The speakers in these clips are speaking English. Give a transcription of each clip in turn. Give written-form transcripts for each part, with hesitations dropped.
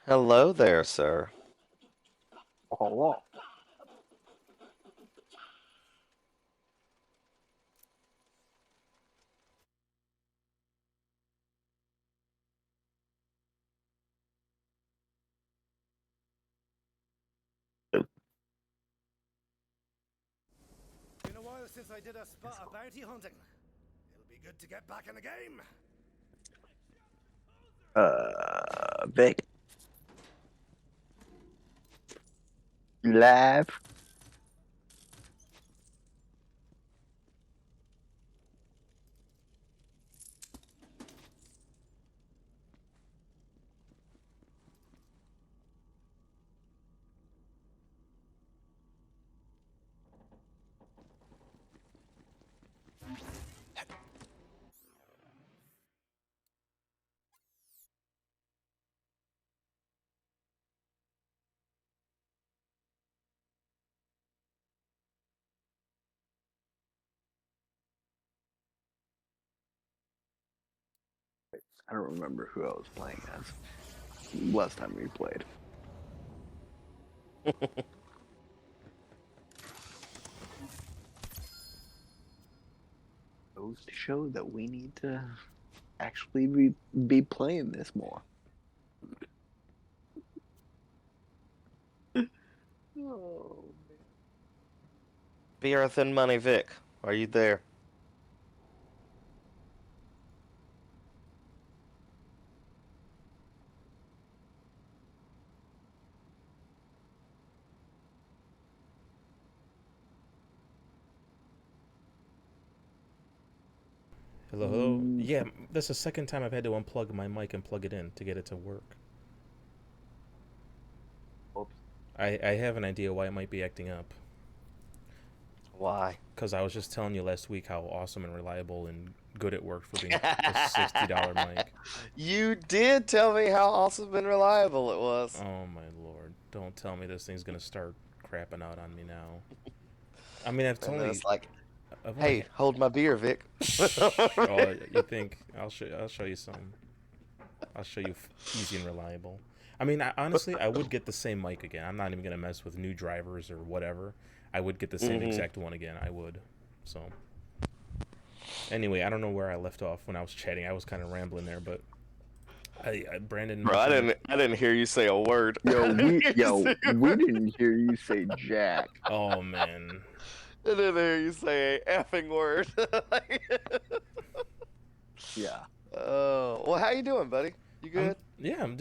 Hello there, sir. Oh, Been a while since I did a spot of bounty hunting. It'll be good to get back in the game. Vic, you live? I don't remember who I was playing as last time we played. Goes to show that we need to actually be playing this more. Oh, Be Earth and Money Vic. Are you there? Hello, hello. Yeah, that's the second time I've had to unplug my mic and plug it in to get it to work. oops. I have an idea why it might be acting up. Why? Because I was just telling you last week how awesome and reliable and good it worked for being a $60 mic. You did tell me how awesome and reliable it was. Oh my lord. Don't tell me this thing's going to start crapping out on me now. I mean, And then it's like, I've only hey, hold my beer, Vic. oh, you think I'll show you some. I'll show you easy and reliable. I mean, honestly, I would get the same mic again. I'm not even gonna mess with new drivers or whatever. I would get the same Hmm. exact one again. I would. So anyway, I don't know where I left off when I was chatting. I was kind of rambling there, but Brandon Bro, I mentioned. didn't hear you say a word. We didn't hear you say Jack. Oh man. I didn't hear you say a effing word. Yeah. Oh, well, how you doing, buddy? You good? I'm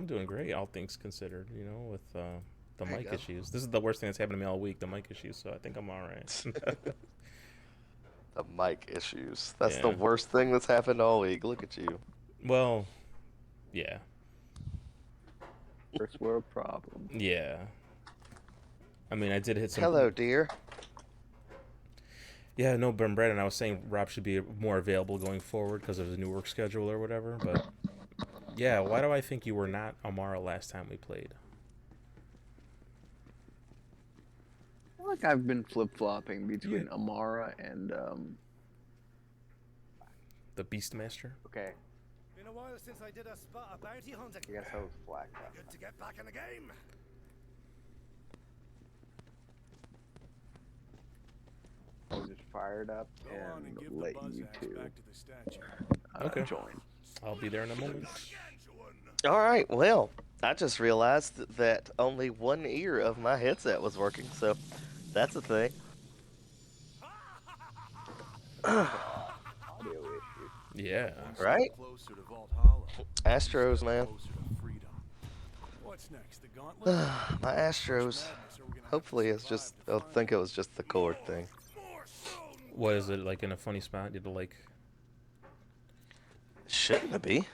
doing great, all things considered. You know, with the There you mic go. issues. This is the worst thing that's happened to me all week. The mic issues. So I think I'm all right. The mic issues. That's the Yeah. worst thing that's happened all week. Look at you. Well, yeah. First world problem. Yeah. I mean, I did hit some. Hello, dear. Yeah, no, but Brandon, I was saying Rob should be more available going forward because of his new work schedule or whatever. But yeah, why do I think you were not Amara last time we played? I feel like I've been flip flopping You, between Amara and the Beastmaster. okay, Been a while since I did a spot of bounty hunting. I guess I was Black. Be good to get back in the game. I was just fired up Go on and and give the let buzz you axe two back to the statue. Okay. join. I'll be there in a moment. All right, well, I just realized that only one ear of my headset was working, so that's a thing. Audio issue. Yeah. Right? Closer to Valhalla. Astros, man. Closer to freedom. What's next? The gauntlet? My Astros. Hopefully, it's just. I think it was just the cord thing. What is it like in a funny spot? Did it like? Shouldn't it be?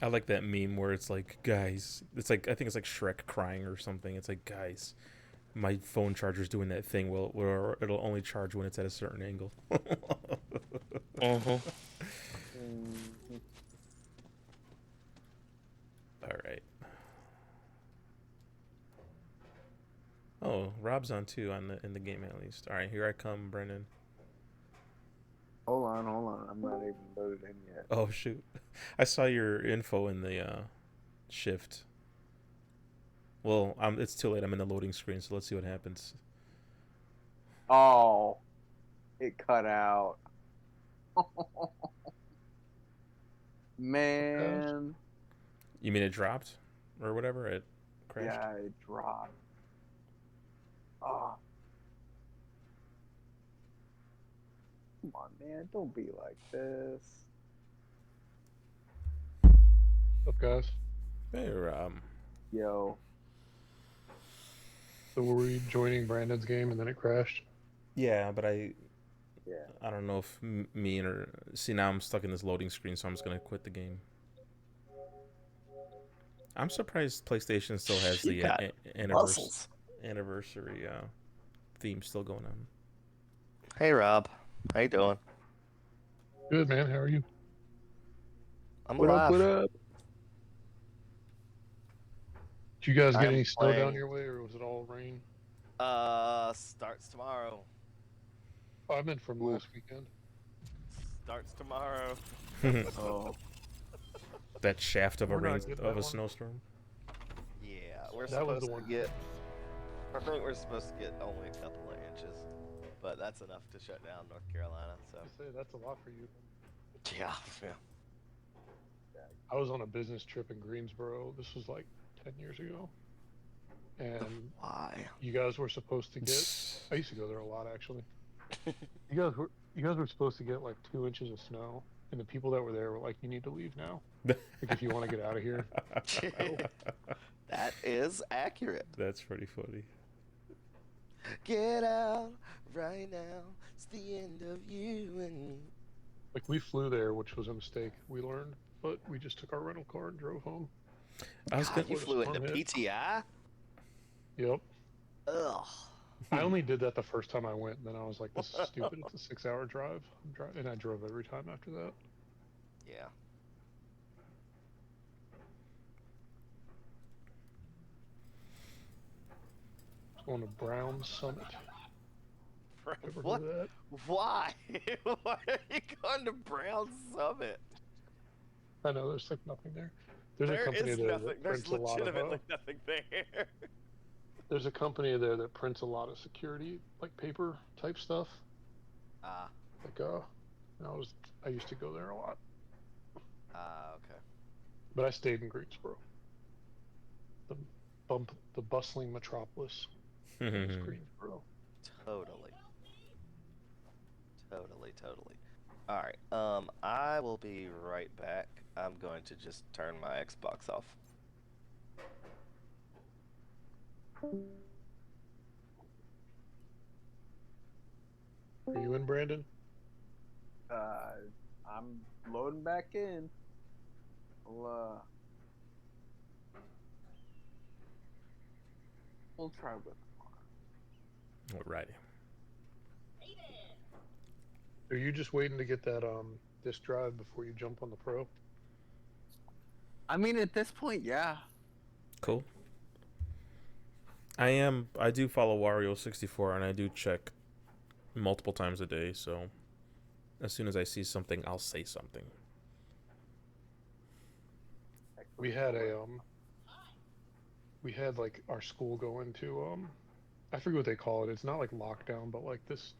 I like that meme where it's like, guys. It's like I think it's like Shrek crying or something. It's like, guys, my phone charger's doing that thing. Where it'll only charge when it's at a certain angle. Mm-hmm. All right. Rob's on too in the game at least. All right, here I come, Brendan. Hold on. I'm not even loaded in yet. Oh shoot, I saw your info in the shift. Well, it's too late. I'm in the loading screen, so let's see what happens. Oh, it cut out. Man. You mean it dropped or whatever? It crashed. Yeah, it dropped. Oh. Come on, man. Don't be like this. What's up, guys? Hey, Yo. So were we joining Brandon's game and then it crashed? Yeah, but I Yeah. don't know if me or see now I'm stuck in this loading screen, so I'm just gonna quit the game. I'm surprised PlayStation still has You the got anniversary theme still going on. Hey, Rob. How you doing? Good, man. How are you? I'm What alive. up? What up? Did you guys get I'm any snow down playing- your way, or was it all rain? Starts tomorrow. Oh, I meant from last weekend. Starts tomorrow. Oh. That shaft of a We're not rain getting of that a one. snowstorm. Yeah, we're That was supposed the to one. get. I think we're supposed to get only a couple of inches, but that's enough to shut down North Carolina. So I say that's a lot for you. yeah. I was on a business trip in Greensboro. This was like 10 years ago, and Why? you guys were supposed to get. I used to go there a lot, actually. You guys were supposed to get like 2 inches of snow, and the people that were there were like, "You need to leave now. Like, if you want to get out of here." That is accurate. That's pretty funny. Get out right now. It's the end of you and me. Like, we flew there, which was a mistake. We learned, but we just took our rental car and drove home. I was God, gonna, you flew into Storm hit. PTI? Yep. Ugh. I only did that the first time I went, and then I was like, "This is stupid. It's a 6-hour drive." And I drove every time after that. Yeah. Going to Brown Summit. Ever What? heard of that? Why? Why are you going to Brown Summit? I know there's like nothing there. There's a There company is there nothing. that There's prints a lot of. legitimately nothing there. There's a company there that prints a lot of security, like paper type stuff. Ah. Like I used to go there a lot, Okay. but I stayed in Greensboro. The bustling metropolis is Greensboro. Totally. Totally. Alright, I will be right back. I'm going to just turn my Xbox off. Are you in, Brandon? I'm loading back in. We'll try with. Alrighty. Are you just waiting to get that disk drive before you jump on the Pro? I mean, at this point, yeah. Cool. I do follow Wario64 and I do check multiple times a day, so as soon as I see something, I'll say something. We had like our school go into I forget what they call it. It's not like lockdown, but like this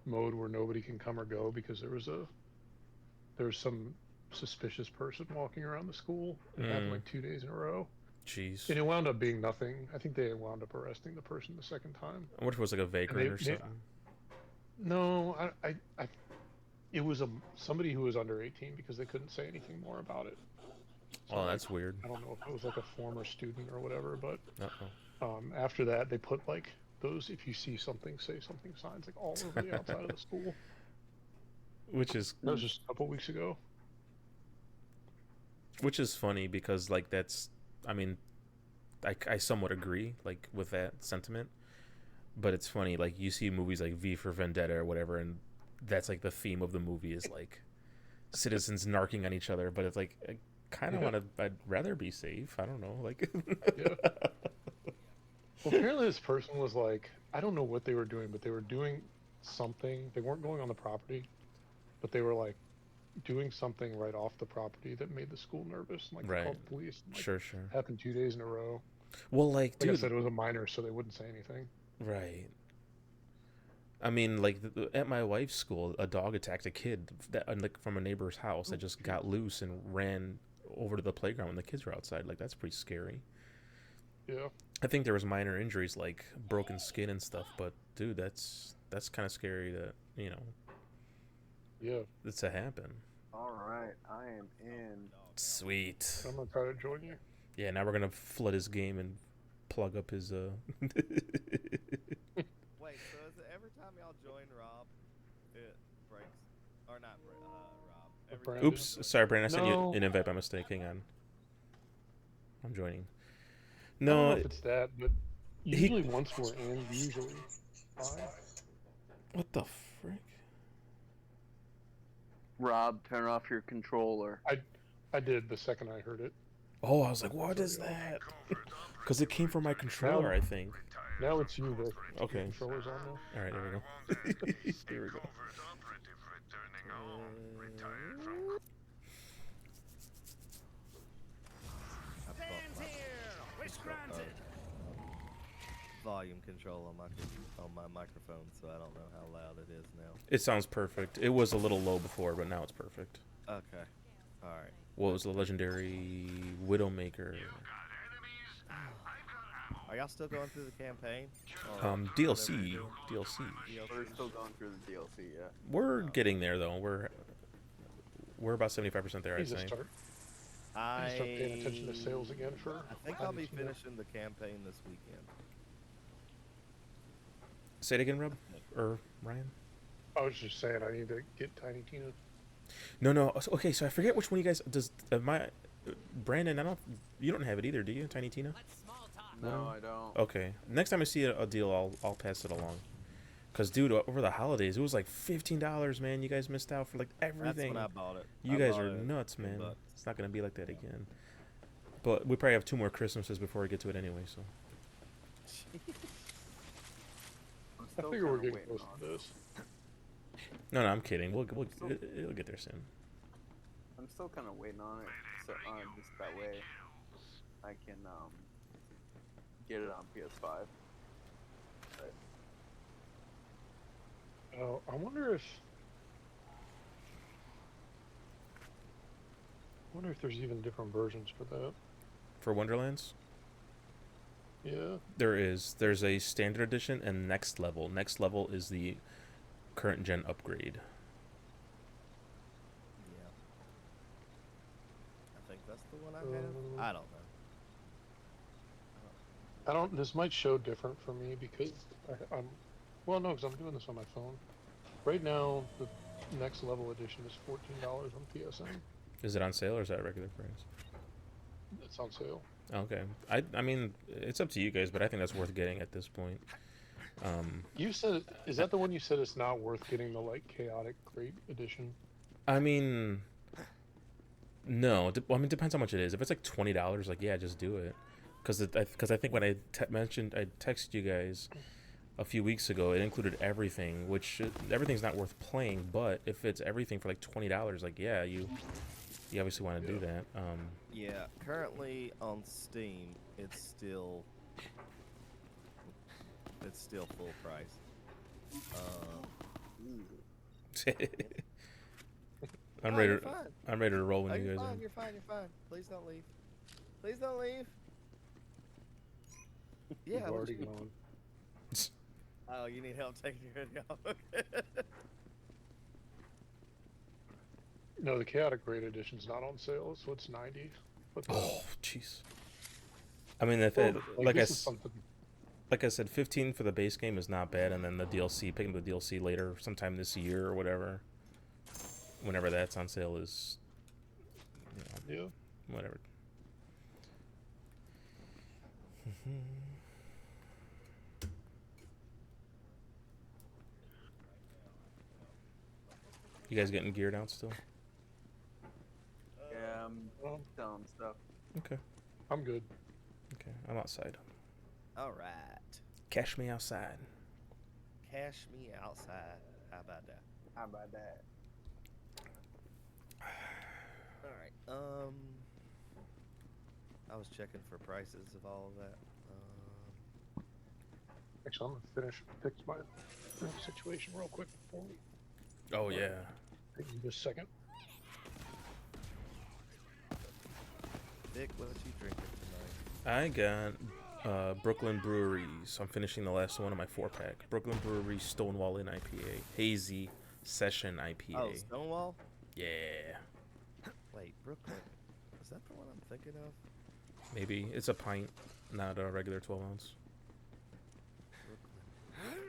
mode where nobody can come or go because there was some suspicious person walking around the school. It happened like 2 days in a row. Jeez. And it wound up being nothing. I think they wound up arresting the person the second time. I wonder if it was like a vagrant or something. No, it was somebody who was under 18 because they couldn't say anything more about it. So, Oh, that's weird. I don't know if it was like a former student or whatever, but Uh-oh. after that they put like those "if you see something, say something" signs like all over the outside of the school. Which is That was just a couple weeks ago. funny because like that's, I mean, I somewhat agree like with that sentiment, but it's funny like you see movies like V for Vendetta or whatever, and that's like the theme of the movie is like citizens narking on each other, but it's like I kind of want to. I'd rather be safe. I don't know, like. Yeah. Well, apparently this person was like I don't know what they were doing, but they were doing something. They weren't going on the property, but they were like doing something right off the property that made the school nervous. And, like they Right. called the police. And, like, Sure, sure. happened 2 days in a row. Well, like, Like I dude, said, it was a minor, so they wouldn't say anything. right. I mean, like at my wife's school, a dog attacked a kid that like from a neighbor's house that just got loose and ran over to the playground when the kids were outside. Like that's pretty scary. Yeah. I think there was minor injuries like broken skin and stuff, but dude, that's kind of scary that Yeah. it's to happen. All right, I am in. Sweet. I'm gonna try to join you. Yeah, now we're gonna flood his game and plug up his Wait, so is it every time y'all join Rob, it breaks? Or not, Rob. Every time Brandon. Oops, sorry, Brandon. I sent you No. an invite by mistake. Hang on. I'm joining. I don't know No, if it's that, but usually once we're in, usually fine. what the frick? Rob, turn off your controller. I did the second I heard it. Oh, I was like, what is that? Because it came from my controller, I think. Now it's you that Okay. the controller's on now. All right, there we go. Here we go. Stand here! Wish granted! volume control on my microphone, so I don't know how loud it is now. It sounds perfect. It was a little low before, but now it's perfect. Okay. All right. What was the legendary Widowmaker? Are y'all still going through the campaign? DLC. DLC. We're still going through the DLC, yeah. We're getting there though. We're about 75% there, I I'd need to say. start paying attention to sales again for. I think I'll be Tiny Tina. finishing the campaign this weekend. Say it again, Rob or Ryan. I was just saying I need to get Tiny Tina. No. Okay, so I forget which one you guys does. Brandon, you don't have it either, do you, Tiny Tina? No, I don't. Okay. Next time I see a deal, I'll pass it along. Cause dude, over the holidays, it was like $15, man. You guys missed out for like everything. That's when I bought it. You I guys bought are it nuts, $10 man. bucks. It's not gonna be like that again. But we probably have 2 more Christmases before we get to it anyway. So I'm I still figure we're kinda getting waiting close on to it. this. no, I'm kidding. It'll get there soon. I'm still kind of waiting on it, so just that way I can get it on PS5. But Oh, I wonder if there's even different versions for that. For Wonderlands, Yeah. there's a standard edition and next level. Next level is the current gen upgrade. Yeah. I think that's the one I have. I don't know. I don't. This might show different for me because I'm. Well, no, because I'm doing this on my phone. Right now, the next level edition is $14 on PSN. Is it on sale or is that regular price? It's on sale. Okay. I mean, it's up to you guys, but I think that's worth getting at this point. You said, is that the one you said it's not worth getting the like chaotic great edition? I mean, no. I mean, it depends how much it is. If it's like $20, like yeah, just do it. Because I think when I texted you guys a few weeks ago, it included everything, which everything's not worth playing. But if it's everything for like $20, like yeah, you obviously want to do that. Yeah, currently on Steam, it's still full price. I'm Oh, ready. you're fine. I'm ready to roll Oh, when you you're guys fine. are. You're fine. You're fine. Please don't leave. Please don't leave. Yeah. You've what already you- gone. Oh, you need help taking your hoodie off. Okay. No, the chaotic great edition's not on sale, so it's 90. But Oh, jeez. I mean, if well, it, this is something. like I said, 15 for the base game is not bad, and then the DLC, picking the DLC later, sometime this year or whatever, whenever that's on sale is, Yeah. whatever. You guys getting geared out still? yeah, I'm selling stuff. Okay. I'm good. Okay. I'm outside. All right. Catch me outside. cash me outside. How about that? How about that? All right. I was checking for prices of all of that. Actually, I'm gonna fix my drink situation real quick before we Oh yeah. take just a second. Vic, what you drinking tonight? I got Brooklyn Brewery, so I'm finishing the last one of my 4-pack. Brooklyn Brewery Stonewall in IPA, hazy session IPA. Oh, Stonewall. Yeah, Wait, Brooklyn. Is that the one I'm thinking of? maybe it's a pint, not a regular 12 ounce. Brooklyn.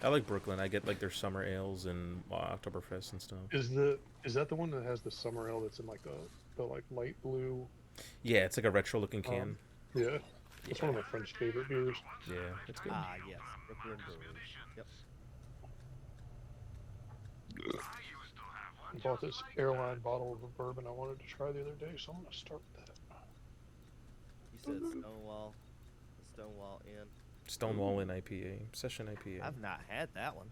I like Brooklyn. I get like their summer ales and Oktoberfest and stuff. Is that the one that has the summer ale that's in like the like light blue? Yeah, it's like a retro looking can. Yeah, it's one of my friend's favorite beers. Yeah, it's good. Ah, yes, Brooklyn Brewery. Yep. I bought this airline bottle of a bourbon I wanted to try the other day, so I'm gonna start with that. You said Stonewall. Stonewall Inn. Stonewall in IPA, session IPA. I've not had that one.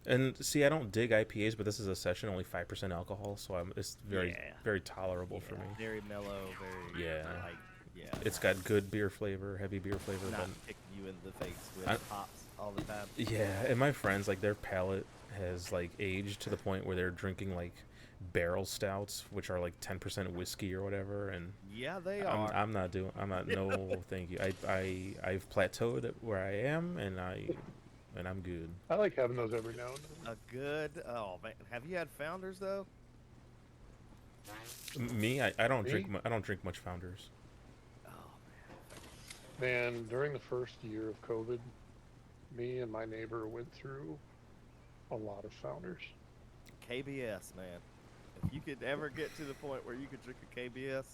And see, I don't dig IPAs, but this is a session, only 5% alcohol, so it's very, Yeah. very tolerable for me. Very mellow, very Yeah. like, yeah. It's got good beer flavor, heavy beer flavor, Not but kicking you in the face with I- pops all the time. yeah. And my friends, like, their palate has like aged to the point where they're drinking like barrel stouts, which are like 10% whiskey or whatever, and Yeah, they I'm, are. I'm not doing. I'm not. No, thank you. I've plateaued at where I am, and I'm good. I like having those every now and then. A good. Oh man, have you had Founders though? Me, I don't Me? drink. I don't drink much Founders. Oh Man, during the first year of COVID, me and my neighbor went through a lot of Founders. man, KBS, man. If you could ever get to the point where you could drink a KBS,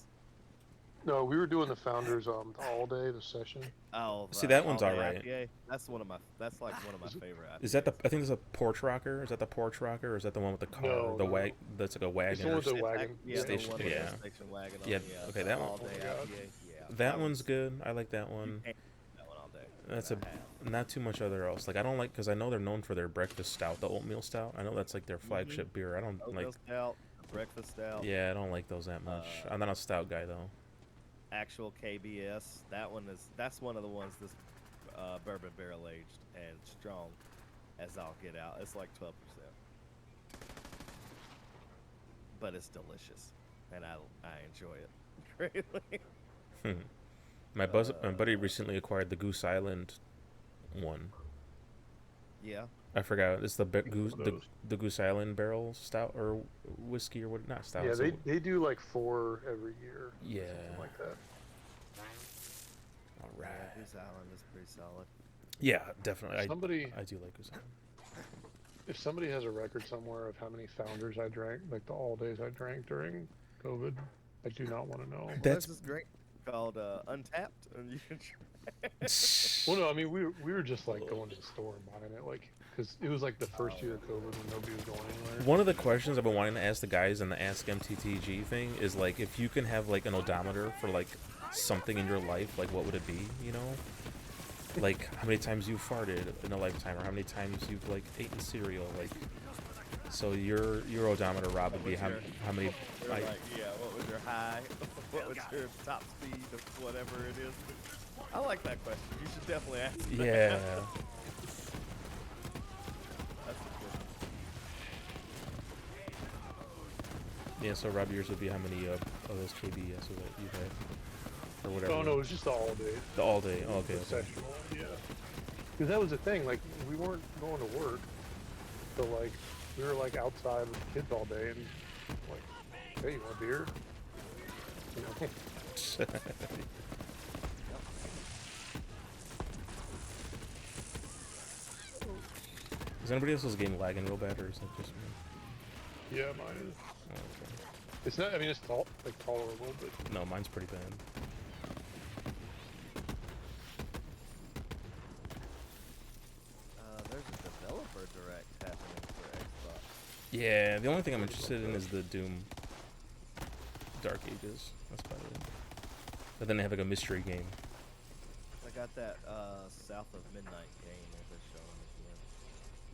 No, we were doing the Founders all day, the session. oh, See, that one's all-day alright. IPA, that's one of my. That's like one of my favorite. Is that the? I think there's a porch rocker. Is that the porch rocker, or is that the one with the car? No, the no. wag. That's like a wagon. the one or with the something. wagon. Yeah, Station- the one with yeah. the station wagon. On, Yeah, yeah, okay, the that one- all-day Oh my God. IPA. Yeah, That one's good. I like that You one. can't do that one all day. That's I a have. not too much other else. Like I don't like because I know they're known for their breakfast stout, the oatmeal stout. I know that's like their flagship beer. I don't Oatmeal like. stout, breakfast stout. Yeah, I don't like those that much. I'm not a stout guy though. Actual KBS. That's one of the ones that's bourbon barrel aged and strong as I'll get out. It's like 12%, but it's delicious, and I enjoy it greatly. My buddy recently acquired the Goose Island one. Yeah. I forgot. It's the Goose those. the Goose Island barrel stout or whiskey or what? Not stout. Yeah, it's a- they do like 4 every year. Yeah. Something like that. All right. Yeah, Goose Island is pretty solid. Yeah, definitely. Somebody, I do like Goose Island. if somebody has a record somewhere of how many Founders I drank, like the all days I drank during COVID, I do not want to know. That's- There's this drink called Untapped, and you can try. Well, no, I mean we were just like going to the store and buying it, like because it was like the first year of COVID when nobody was going anywhere. One of the questions I've been wanting to ask the guys in the Ask MTTG thing is like if you can have like an odometer for like something in your life, like what would it be? You know, like how many times you farted in a lifetime, or how many times you've like eaten cereal. Like, so your odometer, Rob, would be how many? They're like, yeah, what was your high? What was your top speed of whatever it is? I like that question. You should definitely ask that. Yeah. That's a good one. Yeah, so Rob, yours would be how many of those KBS that you've had, or whatever. Oh no, it was just the all day. The all day. Oh, okay. The Okay. session one, yeah. Because that was the thing, like we weren't going to work, so like we were like outside with the kids all day, and like, hey, you want a beer? You know? Is anybody else's game lagging real bad, or is that just me? Yeah, mine is. Oh, okay. It's not. I mean, it's like tolerable, but No, mine's pretty bad. There's a developer direct happening for Xbox. Yeah, the only thing I'm interested in is the Doom Dark Ages. That's about it. But then they have like a mystery game. I got that South of Midnight game that they're showing again.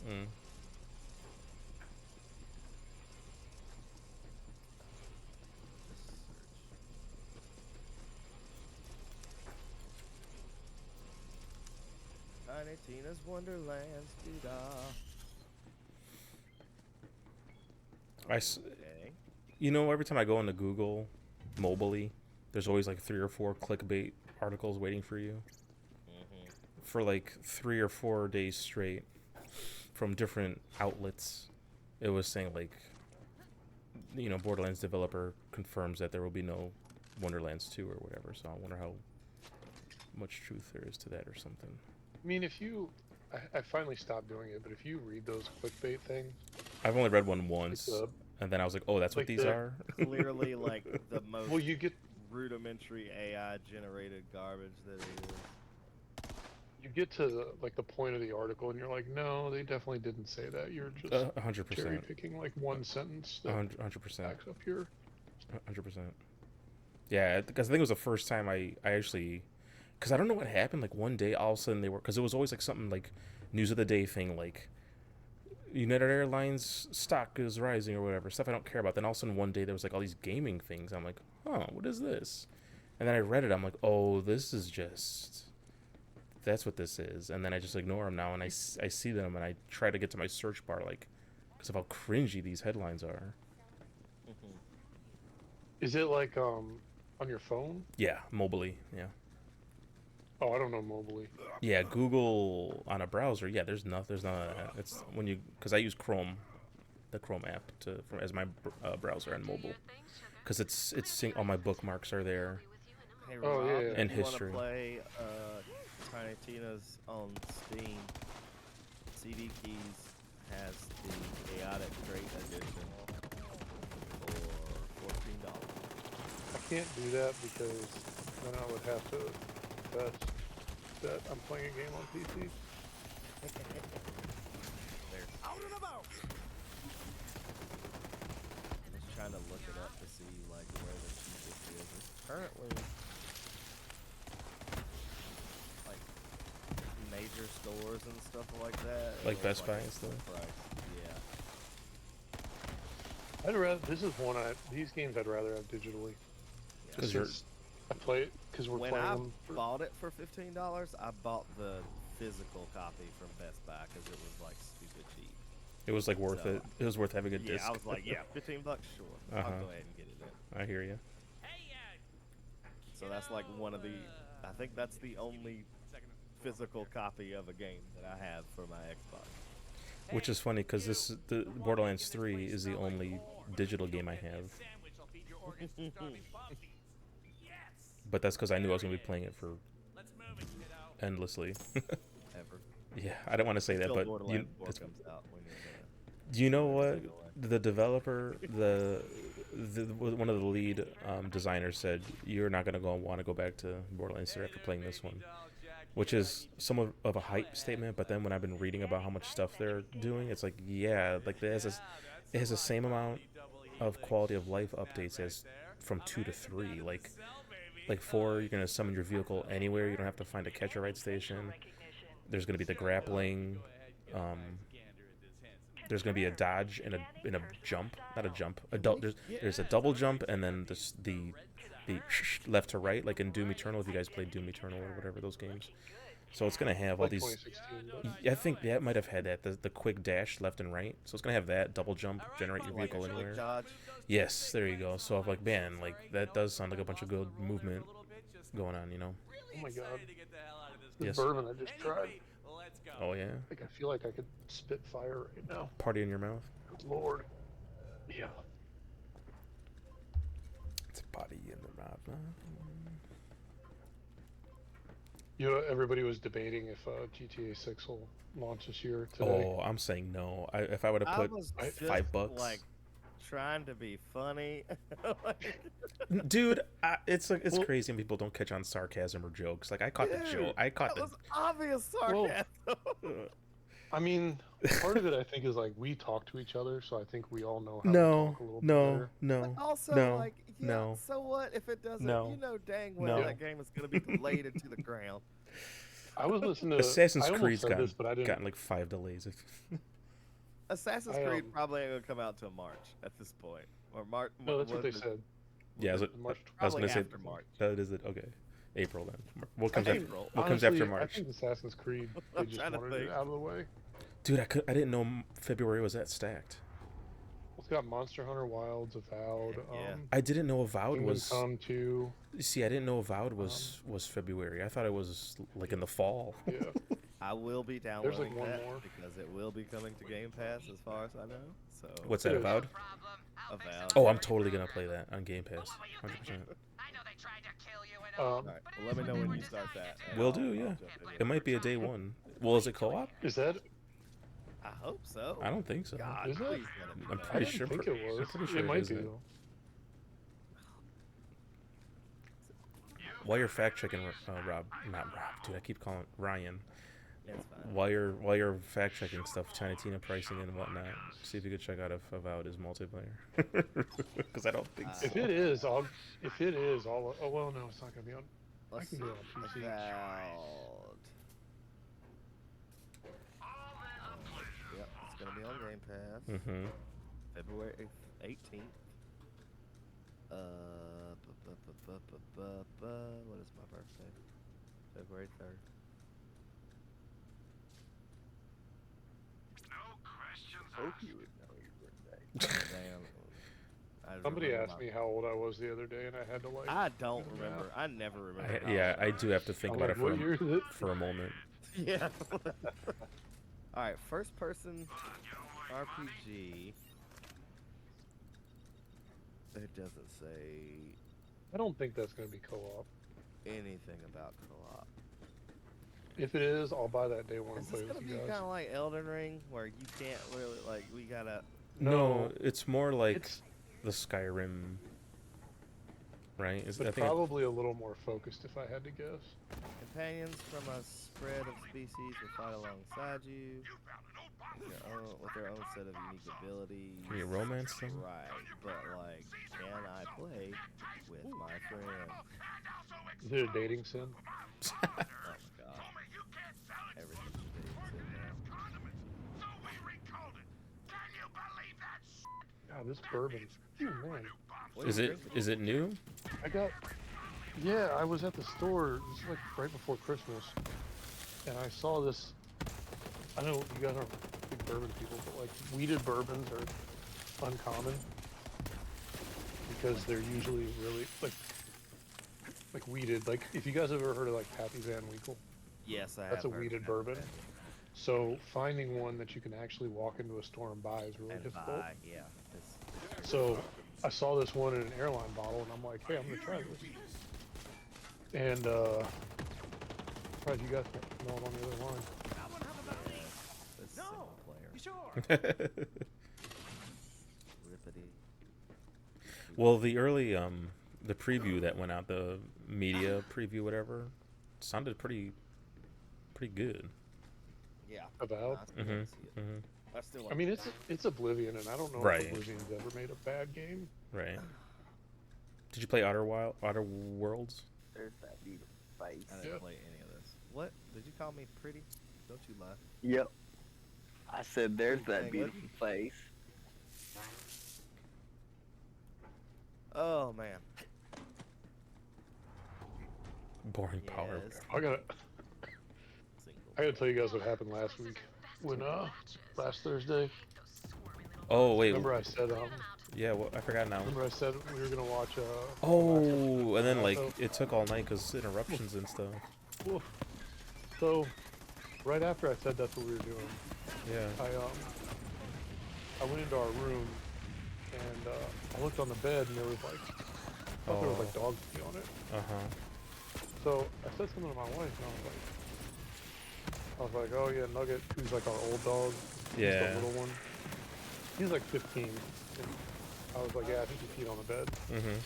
Mm. Tiny Tina's Wonderlands, doo-dah. Okay. You know, every time I go into Google, mobily, there's always like 3 or 4 clickbait articles waiting for you for like 3 or 4 days straight from different outlets. It was saying like, you know, Borderlands developer confirms that there will be no Wonderlands 2 or whatever. So I wonder how much truth there is to that or something. I mean, if you, I finally stopped doing it, but if you read those clickbait things, I've only read one once, and then I was like, oh, that's what like these are? Clearly, like the most well, you get rudimentary AI generated garbage that it is. you get to the point of the article, and you're like, no, they definitely didn't say that. You're just 100%. cherry picking like one sentence that 100%. backs up your. 100%. Yeah, because I think it was the first time I actually, because I don't know what happened. Like one day, all of a sudden they were, because it was always like something like news of the day thing, like United Airlines stock is rising or whatever, stuff I don't care about. Then all of a sudden one day there was like all these gaming things. I'm like, huh, what is this? And then I read it. I'm like, oh, this is just, that's what this is. And then I just ignore them now, and I see them, and I try to get to my search bar, like, because of how cringy these headlines are. Is it like on your phone? Yeah, mobily, yeah. Oh, I don't know mobily. Yeah, Google on a browser. Yeah, there's none of that. It's when you, because I use Chrome, the Chrome app as my browser on mobile, because it's all my bookmarks are there. Hey, Oh, Rob, yeah, yeah. if And you history. want to play Tiny Tina's on Steam, CD Keys has the Chaotic Crate Edition for $14. I can't do that because then I would have to confess that I'm playing a game on PC. Out and about! I'm just trying to look it up to see like where the cheapest is. It's currently like major stores and stuff like that. Like Or Best Buy a and stuff? full price. Yeah. I'd rather. This is one. These games I'd rather have digitally. Yeah. Because Just you're, 'cause I play it because we're When playing I them. bought it for $15, I bought the physical copy from Best Buy because it was like stupid cheap. it was like worth So, it. It was worth having a Yeah, disc. I was like, yeah, $15, sure. I'll Uh-huh. go ahead and get it in. I hear you. So that's like one of the, I think that's the only physical copy of a game that I have for my Xbox. Which is funny because the Borderlands 3 is the only digital game I have. But that's because I knew I was gonna be playing it for endlessly. Ever. Yeah, I don't want to say that, Until but Borderlands 4 comes out when you're do you know what take it away. the developer, the one of the lead designers said? You're not gonna want to go back to Borderlands 3 after playing this one, which is somewhat of a hype statement. But then when I've been reading about how much stuff they're doing, it's like, yeah, like it has the same amount of quality of life updates as from 2 to 3. Like 4, you're gonna summon your vehicle anywhere. You don't have to find a catch a ride station. There's gonna be the grappling. There's gonna be a dodge and a jump, not a jump. There's a double jump, and then the left to right, like in Doom Eternal. If you guys played Doom Eternal or whatever those games, so it's gonna have all Like these. 2016. I think that might have had that the quick dash left and right. So it's gonna have that double jump, generate your Like vehicle a quick anywhere. dodge. Yes, there you go. So I'm like, man, like that does sound like a bunch of good movement going on, you know? Oh my god. Yes. This bourbon I just tried. Oh yeah, Like I feel like I could spit fire right now. party in your mouth. Good lord. Yeah. It's a party in the mouth. You know, everybody was debating if GTA 6 will launch this year today. Oh, I'm saying no. If I would have I put was just $5, like trying to be funny. dude, it's like it's crazy when people don't catch on sarcasm or jokes. Like I caught the joke. I caught That the. was obvious sarcasm. I mean, part of it I think is like we talk to each other, so I think we all know how to No, talk a little bit no, better. no, Also, no, like, yeah, no. so what if it doesn't? No. You know dang well No. that game is going to be delayed into the ground. I was listening to Assassin's I almost Creed's said this, but I didn't. gotten like 5 delays. Assassin's I, Creed um, probably ain't gonna come out till March at this point, or March. No, that's what they said. Yeah, March I was Probably gonna say after March. that is it. Okay, April then. What I comes think, after? April. What comes after honestly, March? I think Assassin's Creed, they I'm just trying to wanted it think. out of the way. Dude, I didn't know February was that stacked. It's got Monster Hunter Wilds, Avowed, Yeah. I didn't know Avowed Kingdom was. Come 2. See, I didn't know Avowed was February. I thought it was like in the fall. Yeah. I will be There's downloading like one that more. because it will be coming to Game Pass, as far as I know. So What's that, It is. Avowed? Avowed. Oh, I'm totally gonna play that on Game Pass, 100%. All right. Well, let me know when you start that. and Will I'll- do, I'll yeah. jump in It might be a day one. Well, is it co-op? Is that? I hope so. I don't think so. God, Is it? please let it be I'm that. I pretty didn't sure. think it was. I'm pretty sure it might is be it. though. While you're fact checking, Rob, not Rob, dude, I keep calling Ryan. It's fine. While you're fact checking stuff, China Tina pricing and whatnot, see if you could check out if Avowed is multiplayer. Because I don't think so. If it is, I'll. Oh well, no, it's not gonna be on. Let's can see. do it on PC. Avowed. Yep, it's gonna be on Game Pass. Mm-hmm. February 18th. What is my birthday? February 3rd. Hope you would know your birthday. Damn. I Somebody remember asked my- me how old I was the other day, and I had to like. I don't do the math. remember. I never remember. how Yeah, old I do have to think I'm about like, it what year is it? for a moment. Yeah. All right, first person RPG. It doesn't say I don't think that's gonna be co-op. anything about co-op. If it is, I'll buy that day one and Is play this with gonna you be guys. kind of like Elden Ring, where you can't really like we gotta? No, it's more like It's the Skyrim, right? but I think probably a little more focused if I had to guess. Companions from a spread of species will fight alongside you with their own set of unique abilities. Can you romance them? Right, but like, can I play with my friend? Is it a dating sim? Oh my god, everything's dating now. God, this bourbon. Ooh, man. What are Is you it drinking? new? I got. Yeah, I was at the store. This is like right before Christmas, and I saw this. I know you guys aren't big bourbon people, but like weeded bourbons are uncommon because they're usually really like weeded. Like if you guys have ever heard of like Pappy Van Winkle, Yes, I have. that's a heard of weeded that. bourbon. So finding one that you can actually walk into a store and buy is really And difficult. buy, yeah. It's, So I saw this one in an airline bottle, and I'm like, hey, I'm gonna try this. And surprised you guys know I'm on the other line. it's single player. Rippity. Well, the early the preview that went out, the media preview, whatever, sounded pretty good. Yeah. Avowed? I still wanna see it. Mm-hmm. I still I wanna mean, see it's Oblivion, and I don't know Right. if Oblivion's ever made a bad game. Right. Did you play Outer Worlds? There's that beautiful face. I didn't Yeah. play any of this. What? Did you call me pretty? Don't you lie. Yep. I said, there's that Dang, beautiful face. Oh man. Boring power. Yes. I gotta Single. tell you guys what happened last week. When last Thursday. Oh wait, Remember I said yeah. Well, I forgot now. Remember I said we were gonna watch Oh, and then like it took all night because interruptions and stuff. Woof. So right after I said that's what we were doing, Yeah. I went into our room and I looked on the bed and there was like I thought there was like dog pee on it. Uh huh. So I said something to my wife and I was like, oh yeah, Nugget, who's like our old dog. He's Yeah. the little one. He's like 15. And I was like, yeah, I think he peed on the bed. Mm-hmm.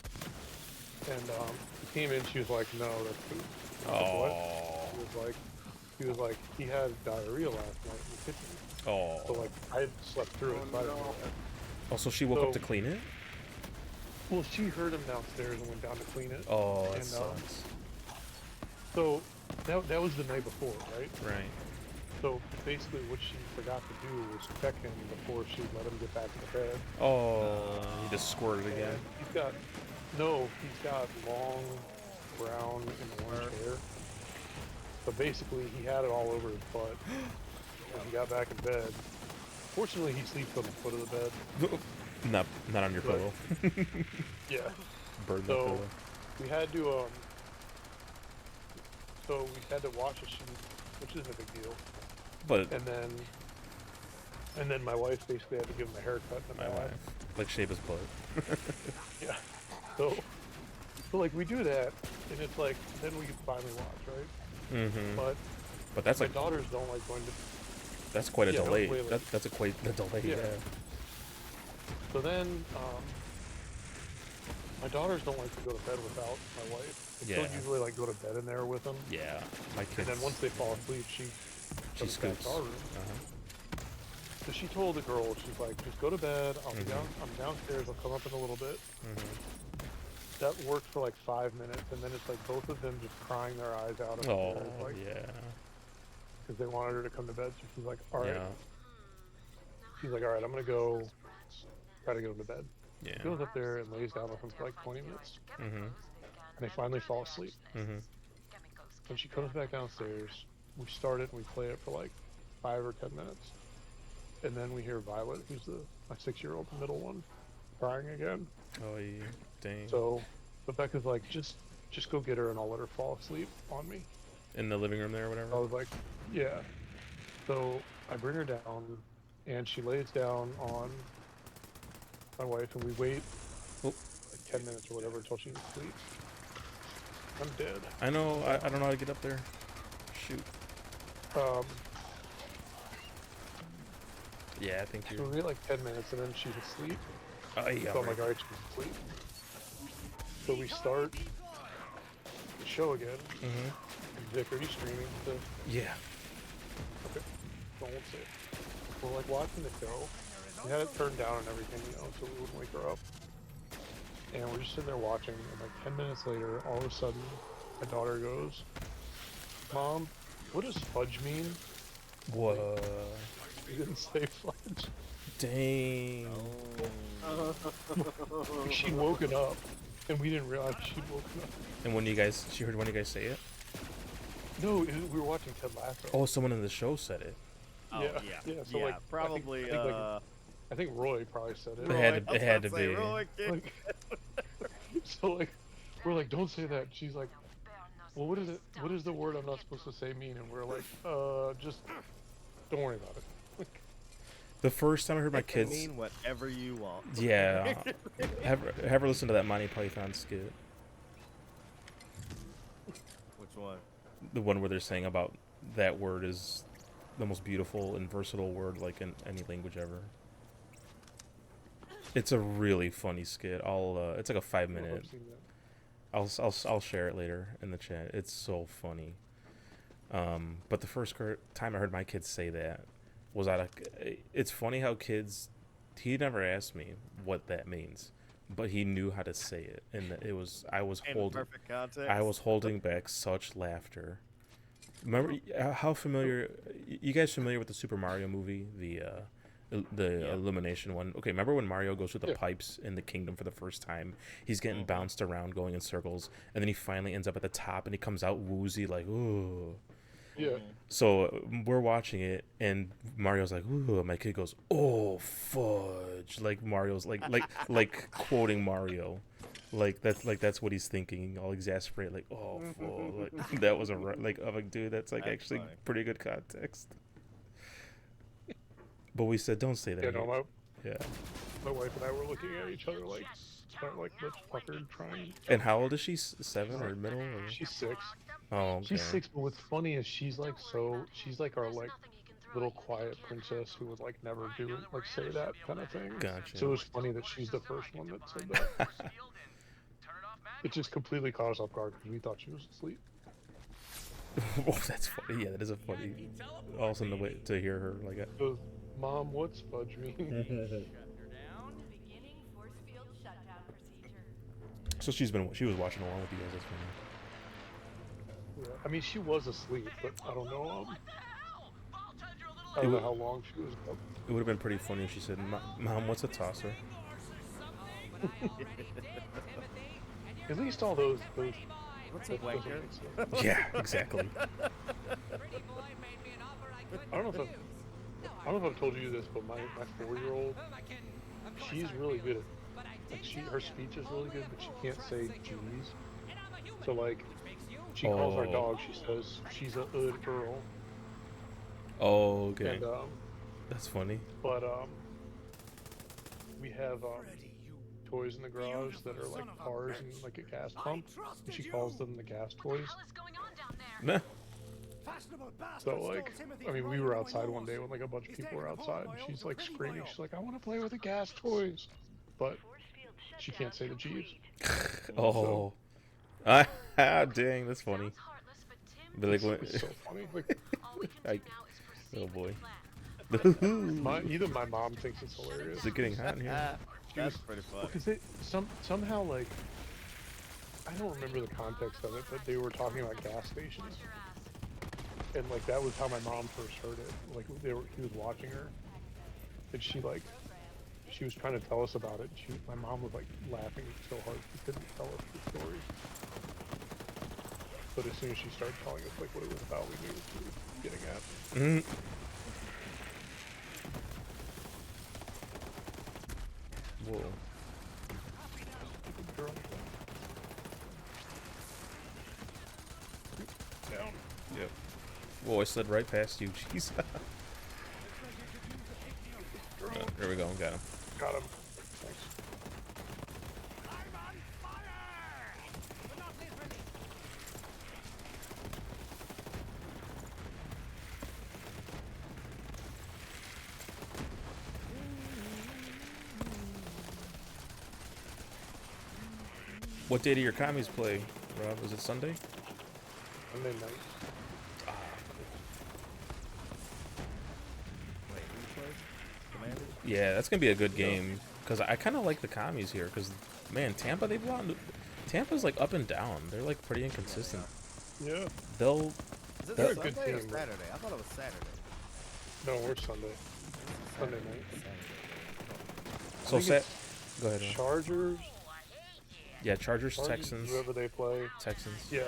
And he came in, she was like, no, that's poop. And I was like, what? Oh. He was like, he had diarrhea last night in the kitchen. So Oh. like, I had slept through it. So I didn't know that. Oh, so she woke up So- to clean it? Well, she heard him downstairs and went down to clean it. Oh, that And, sucks. So that was the night before, right? Right. So basically, what she forgot to do was check him before she let him get back in the bed. Oh, he just squirted again. And he's got long brown and orange hair. So basically, he had it all over his butt. When he got back in bed, fortunately, he sleeps on the foot of the bed. Not on your But- pillow. Yeah. Bird the So pillow. we had to wash a sheet, which isn't a big deal. But And then my wife basically had to give him a haircut and a my bath. wife, like, shave his butt. Yeah. So like we do that, and it's like then we can finally watch, right? Mm-hmm. But But my daughters don't like going to. that's quite a Yeah, delay. way late. That's quite a delay. Yeah. Yeah. So then my daughters don't like to go to bed without my wife. They Yeah. don't usually like go to bed in there with them. Yeah. My kids. And then once they fall asleep, she she comes back scoops. to our room. Uh-huh. So she told the girl, she's like, just go to bed. I'll be Mhm. down. I'm downstairs. I'll come up in a little bit. Mm-hmm. That worked for like 5 minutes, and then it's like both of them just crying their eyes out Oh, upstairs, like, yeah. because they wanted her to come to bed. So she's like, all right. Yeah. She's like, all right, I'm gonna go try to get him to bed. Yeah. She goes up there and lays down with him for like 20 minutes, Mm-hmm. and they finally fall asleep. Mm-hmm. When she comes back downstairs, we start it and we play it for like 5 or 10 minutes, and then we hear Violet, who's my 6-year-old middle one, crying again. Oh, yeah. Dang. So Rebecca's like, just go get her and I'll let her fall asleep on me. In the living room there or I whatever? was like, yeah. So I bring her down, and she lays down on my wife, and we wait Oh. like 10 minutes or whatever until she's asleep. I'm dead. I know. I don't know how to get up there. Shoot. Yeah, I think So you're. we wait like 10 minutes, and then she's asleep. Oh, yeah. So I'm like, alright, she's asleep. So we start the show again. Mm-hmm. Vic, are you streaming this? Yeah. Okay. Don't say it. We're like watching the show. We had it turned down and everything, so we wouldn't wake her up. And we're just sitting there watching, and like 10 minutes later, all of a sudden, my daughter goes, Mom, what does fudge mean? What? She didn't say fudge. Dang. She'd woken up, and we didn't realize she'd woken up. And she heard when you guys say it? No, we were watching Ted Lasso. Oh, someone in the show said it. Oh, Yeah, so like, probably. I think Roy probably said it. It had to- it had to be. Like, so like, we're like, don't say that. She's like, well, what is it? What is the word I'm not supposed to say mean? And we're like, just don't worry about it. The first time I heard my It can kids. mean whatever you want. Yeah. have her listen to that Monty Python skit. Which one? The one where they're saying about that word is the most beautiful and versatile word like in any language ever. It's a really funny skit. It's like a 5-minute. I've seen that. I'll share it later in the chat. It's so funny. But the first time I heard my kids say that was it's funny how kids. He never asked me what that means, but he knew how to say it, and I was In holding. perfect context. I was holding back such laughter. Remember how familiar? You guys familiar with the Super Mario movie, the Illumination one? Okay, remember when Mario goes through the pipes in the kingdom for the first time? He's getting bounced around, going in circles, and then he finally ends up at the top, and he comes out woozy like, ooh. Yeah. So we're watching it, and Mario's like, "Ooh," and my kid goes, "Oh, fudge!" Like Mario's like quoting Mario, that's what he's thinking, all exasperated, like, "Oh, fudge!" Like, that was I'm like, dude, that's actually funny. pretty good context. But we said, don't say that. Yeah, no, Yeah. my wife and I were looking at each other like, start like lips puckered, trying. And how old is she? 7 or middle? Or? She's 6. Oh, okay. She's 6, but what's funny is she's like our like little quiet princess who would like never say that kind of thing. Gotcha. So it was funny that she's the first one that said that. It just completely caught us off guard because we thought she was asleep. Oh, that's funny. Yeah, that is a funny. Also, the way to hear her like. She goes, Mom, what's fudge mean? Beginning force field shutdown procedure. So she was watching along with you guys. That's funny. Yeah, I mean, she was asleep, but I don't know. What the hell? Voltage, you're a little I don't know would- how long she was up. It would have been pretty funny if she said, "Mom, what's a tosser?" At least all those What's a that doesn't wanker? make sense. Yeah, exactly. I don't know if I don't know if I've told you this, but my 4-year-old, she's really good at like her speech is really good, but she can't say G's. So like she calls our Oh. dog, she says she's a good girl. Oh, okay. And That's funny. but we have toys in the garage that are like cars and like a gas pump. And she calls them the gas toys. What is going on down there? Nah. Fashionable bastard So stole like, Timothy I mean, from we right were under my outside one nose. day when like a bunch of He's people were taken hold of outside, my and old she's like pretty screaming. well. She's like, "I want to play with the gas toys," but she can't say the G's. Oh. Ah, dang, that's funny. Sounds heartless, but Tim Be like, It's, what? it's so funny. Like, all we can do Like, now is oh proceed boy. with the plan. even my mom thinks it's hilarious. Is it getting hot in here? That's pretty funny. Because somehow like, I don't remember the context of it, but they were talking about gas stations, Watch your ass. and like that was how my mom first heard it. Like he was watching her, and she was trying to tell us about it. And my mom was like laughing so hard she couldn't tell us the story. But as soon as she started telling us like what it was about, we knew what she was getting at. Mm. Whoa. Stupid girl. Down. Yep. Whoa, I slid right past you. Jeez. There we go. Got him. Got him. Thanks. I'm on fire! But not this ready. What day do your commies play, Rob? Is it Sunday? Monday night. Wait, who plays? Commander? Yeah, that's gonna be a good game because I kind of like the commies here. Because man, Tampa's like up and down. They're like pretty inconsistent. Yeah. They'll Is it They're a Sunday good or team. Saturday? I thought it was Saturday. No, we're Sunday. Sunday night. so think set. it's Go ahead. Rob. Chargers. Yeah, Chargers, Chargers, Texans, whoever they play. Texans. Yeah.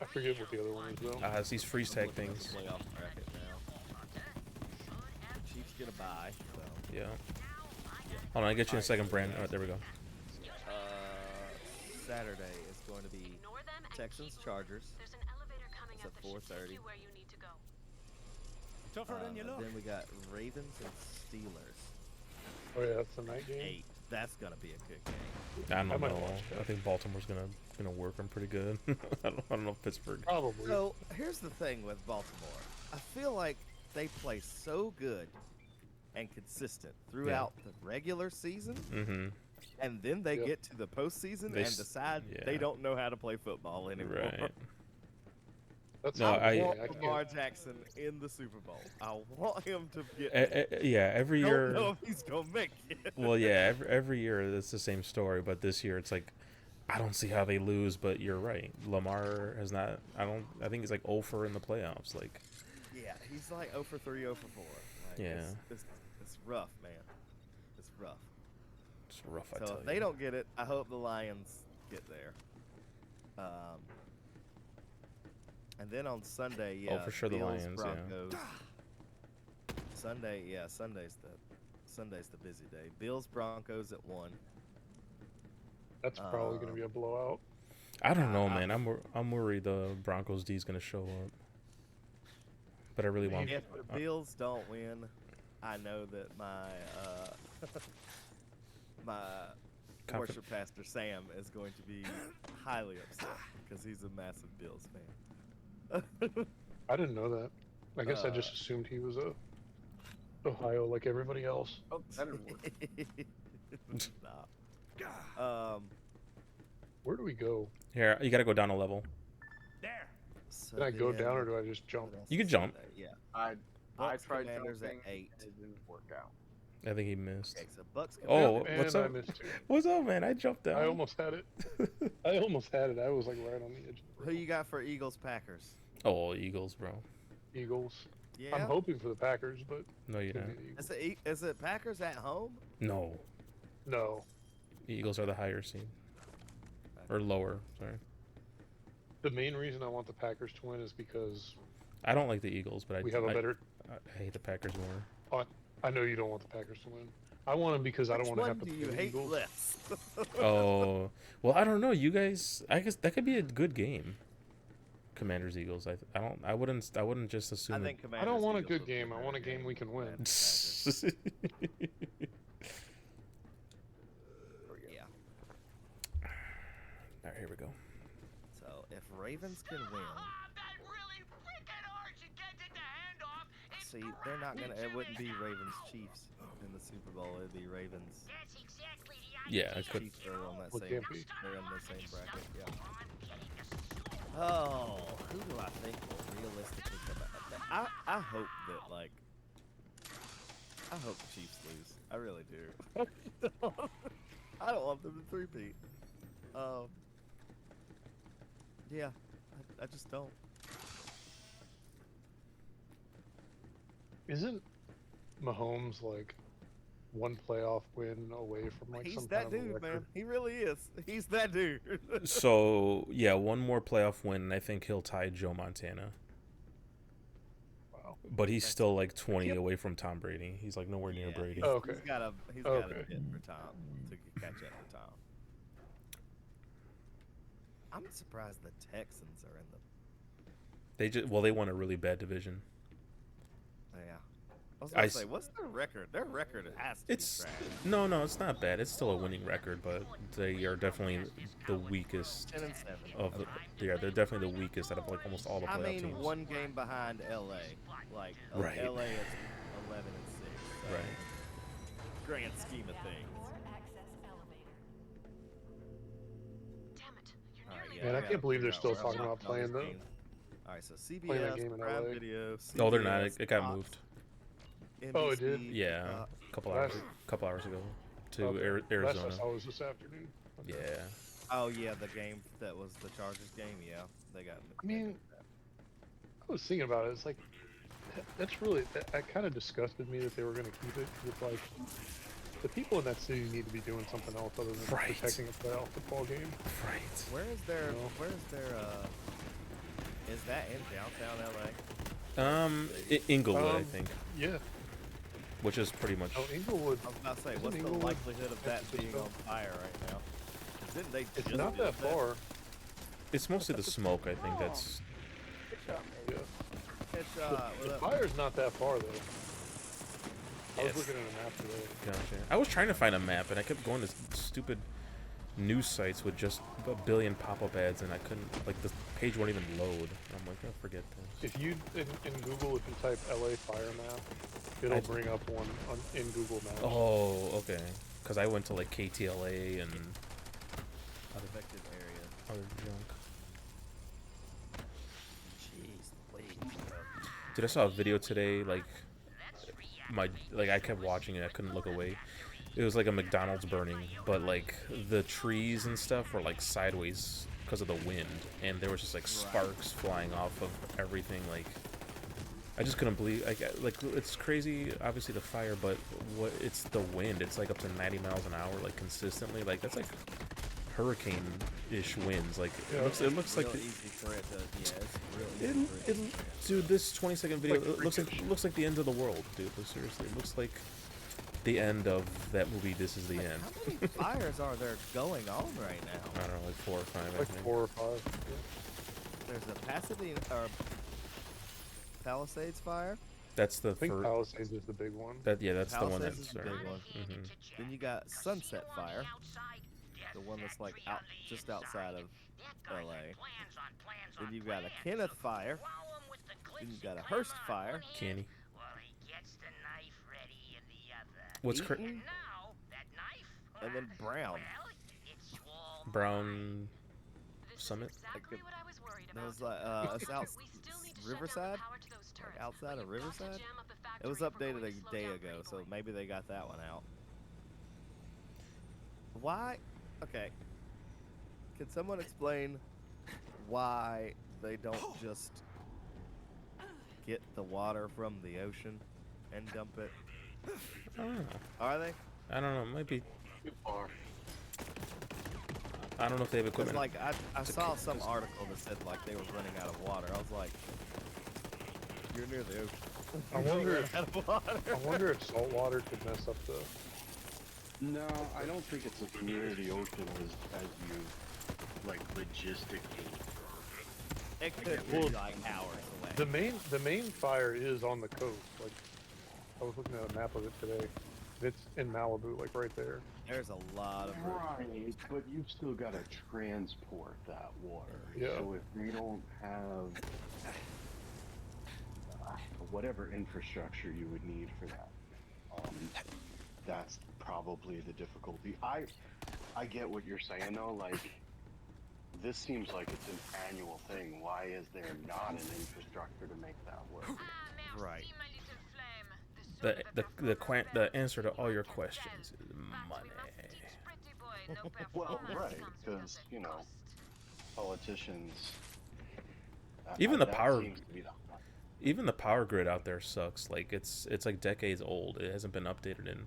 I forget what the other one is though. It's these freeze tag Looking at the things. playoff bracket now. Chiefs get a bye, so Yeah. Hold on, I get you in a second, Brandon. Alright, there we go. Saturday is going to be Ignore them and Texans, keep moving. Chargers. There's an elevator coming It's up at that should 4:30. take you where you need to go. Tougher than you look. Then we got Ravens and Steelers. Oh yeah, that's the night game. 8. That's gonna be a good game. I don't I might know. watch that. I think Baltimore's gonna work them pretty good. I don't know if Pittsburgh. Probably. So here's the thing with Baltimore. I feel like they play so good and consistent throughout the regular season, Mm-hmm. and then they Yep. get to the postseason They and s- decide yeah. they don't know how to play football anymore. Right. That's No, I I- want I Lamar can't. Jackson in the Super Bowl. I want him to get. Yeah, every I don't year. know if he's gonna make it. Well, yeah, every year it's the same story, but this year it's like I don't see how they lose. But you're right, Lamar has not. I think he's like 0 in the playoffs. Like, Yeah, he's like 0 for 3, 0 for 4. Like, Yeah. it's rough, man. It's rough. it's rough. I So tell if you. they don't get it, I hope the Lions get there. And then on Sunday, yeah. for sure the Bills, Lions, yeah. Broncos. Sunday, yeah, Sunday's the busy day. Bills Broncos at 1. That's probably going to be a blowout. I don't know, man. I'm worried the Broncos D is gonna show up, but I really want. If the Bills don't win, I know that my my Confi- worship pastor Sam is going to be highly upset because he's a massive Bills fan. I didn't know that. I guess I just assumed he was a Ohio like everybody else. Oh, that didn't work. Nah. Where do we go? Here, you gotta go down a level. There. So Did I go then- down or do I just jump? what else You could is jump. Sunday? Yeah. I Bucks tried Commanders at jumping. 8. It didn't work out. I think he missed. Okay, so Bucks. Oh, Commanders- And what's I up? missed too. What's up, man? I jumped down. I almost had it. I almost had it. I was like right on the edge. Who you got for Eagles Packers? Oh, Eagles, bro. Eagles. Yeah. I'm hoping for the Packers, but No, you could don't. be the Eagles. Is it Packers at home? No, No. the Eagles are the higher seed or lower. Sorry, The main reason I want the Packers to win is because I don't like the Eagles, but we have a better. I hate the Packers more. I know you don't want the Packers to win. I want them because I don't want to have to do play you the hate Eagles. less? Oh, well, I don't know. You guys, I guess that could be a good game. Commanders Eagles. I wouldn't just assume. I think I Commanders don't want a Eagles good will be game. I better want a game we can win. Packers. Yeah. All right, here we go. So if Ravens can win, see, they're not gonna. It wouldn't be Ravens Chiefs in the Super Bowl. It'd be Ravens. Yeah, it could. Chiefs are on that Well, same. can't be. They're in the same bracket. Yeah. Oh, who do I think will realistically come out? I hope that like. I hope the Chiefs lose. I really do. I don't want them to three-peat. Yeah, I just don't. Isn't Mahomes like one playoff win away from like He's some that kind of a dude, record? man. He really is. He's that dude. So yeah, one more playoff win, and I think he'll tie Joe Montana. Wow. But he's still like 20 away from Tom Brady. He's like nowhere near Yeah, Brady. Oh, okay. He's got a Okay. hit for Tom to catch up to Tom. I'm surprised the Texans are in the. They won a really bad division. Yeah. I was gonna say, what's their record? Their record has to It's be trash. no, it's not bad. It's still a winning record, but they are definitely the weakest 10-7. of the. Yeah, they're definitely the weakest out of like almost all the I playoff mean, teams. one game behind LA. Like Right. LA is 11-6. So Right. Grand scheme of things. All right, yeah, Man, I gotta can't believe they're figure out still where I'm talking about watching all playing these the- games. All right, so playing that CBS, game in Prime LA. Video, No, they're not. CBS, It got Fox, moved. Oh, it did? NBC, Yeah, a couple hours ago to Okay. Last I Arizona. saw was this afternoon. Okay. Yeah. Oh yeah, the game that was the Chargers game. Yeah, they got. I mean, I was thinking about it. It's like that's really that kind of disgusted me that they were going to keep it. With like the people in that city need to be doing something else other than Right. protecting a playoff football game. Right. Where is their? No. Where's their? Is that in downtown LA? Inglewood, I think, Yeah. which is pretty much. Oh, Inglewood. I was about to say, Isn't what's the Inglewood likelihood of that next to being Cisco? on fire right now? 'Cause didn't they It's just not do that far. It's mostly the smoke, I think. That's. Good shot, Yeah. man. Good shot. The What up? fire's not that far though. I Yes. was looking at a map today. Gotcha. I was trying to find a map, and I kept going to stupid news sites with just a billion pop-up ads, and I couldn't. Like the page won't even load. I'm like, oh, forget this. If you in Google, if you type LA fire map, it'll bring up one in Google Maps. Oh, okay. Because I went to like KTLA and Affected area. other junk. Jeez, please. Dude, I saw a video today. Like I kept watching it. I couldn't look away. It was like a McDonald's burning, but like the trees and stuff were like sideways because of the wind, and there was just like sparks flying off of everything. Like I just couldn't believe. Like it's crazy. Obviously the fire, but it's the wind. It's like up to 90 miles an hour, like consistently. Like that's like hurricane-ish winds. Like Yeah. it looks like real the, easy for it to. Yeah, it's real easy for it. dude, this 20-second video Like looks like the end of the world, dude. Seriously, it looks like the end of that movie. This is the end. How many fires are there going on right now? I don't know, like 4 or 5. I Like think. 4 or 5. Yeah. There's a Pasadena or Palisades fire. That's the I think first. Palisades is the big one. That's the one Palisades that's is the big one. Mhm. Then you got Sunset Fire, the one that's like out just outside of LA. Then you've got a Kenneth Fire. Then you got a Hearst Fire. Kenny. What's Eaton, and then Brown. Brown Summit? That was like it's out Riverside, like outside of Riverside. It was updated a day ago, so maybe they got that one out. Why? Okay. Can someone explain why they don't just get the water from the ocean and dump it? I don't know. Are they? I don't know. It might be. Too far. I don't know if they have Because equipment. like I saw some article that said like they were running out of water. I was like, you're near the ocean. I wonder if Out of water. I wonder if salt water could mess up the. No, I don't think it's as near the ocean as you like logistically. It could be like hours away. The main fire is on the coast. Like I was looking at a map of it today. It's in Malibu, like right there. There's a lot of room. Right, but you've still got to transport that water. Yeah. So if we don't have whatever infrastructure you would need for that, that's probably the difficulty. I get what you're saying though. Like, this seems like it's an annual thing. Why is there not an infrastructure to make that work? Right. The answer to all your questions is money. Well, right, because you know, politicians. Even the that power- seems to be the Even the power grid out there sucks. Like it's like decades old. It hasn't been updated in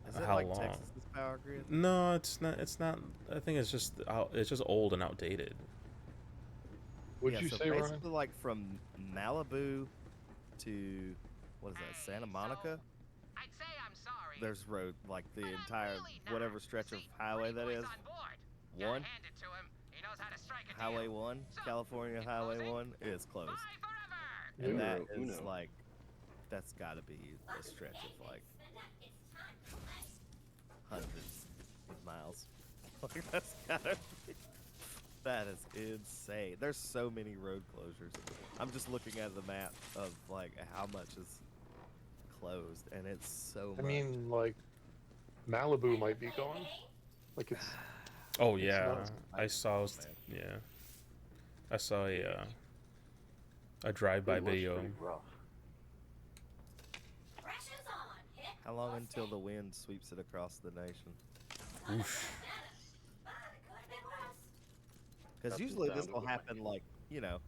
Is it how like long? Texas's power grid? No, it's not. It's not. I think it's just old and outdated. Would you so say, Ryan? basically like from Malibu to what is that, Santa Monica? I'd say I'm sorry. There's road like the entire whatever stretch of highway that is. One Highway 1, California Highway 1 is closed, and that is like that's got to be a stretch of like hundreds of miles. Like that's gotta be. That is insane. There's so many road closures. I'm just looking at the map of like how much is closed, and it's so I much. mean, like Malibu might be gone. Like it's. Oh yeah, nuts. I saw. Yeah, I saw a drive-by It looks video. pretty rough. How long until the wind sweeps it across the nation? Oof. Because That's usually down this to will the happen like, you know,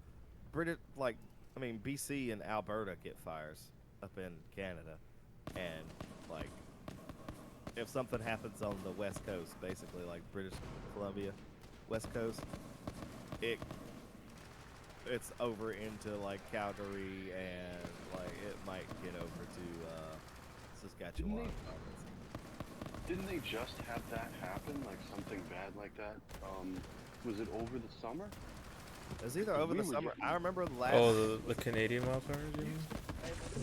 BC and Alberta get fires up in Canada, and like if something happens on the west coast, basically like British Columbia, west coast, it's over into like Calgary, and like it might get over to Saskatchewan. Didn't they just have that happen? Like something bad like that? Was it over the summer? It was either over We the were summer. getting- I remember last. Oh, the Canadian wildfires. You mean?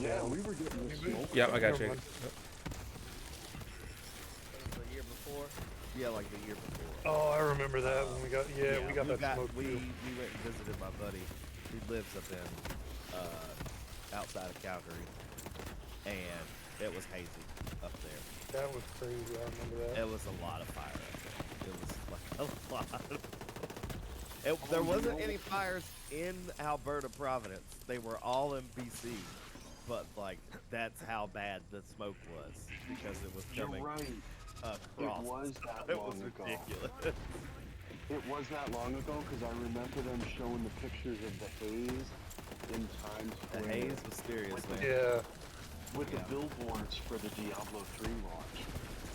Yeah, we were getting the smoke. Yeah, I got you. Never mind. The year before? Yeah, like the year before. Oh, I remember that when we got. Yeah, we got that smoke we too. went and visited my buddy. He lives up in outside of Calgary, and it was hazy up there. That was crazy. I remember that. It was a lot of fire up there. It was like a lot. There wasn't any fires in Alberta Providence. They were all in BC. But like that's how bad the smoke was because it was You're coming right. across. It was that It long was ago. ridiculous. It was that long ago because I remember them showing the pictures of the haze in Times The Square. haze was serious, man. Yeah. With Yeah. the billboards for the Diablo 3 launch.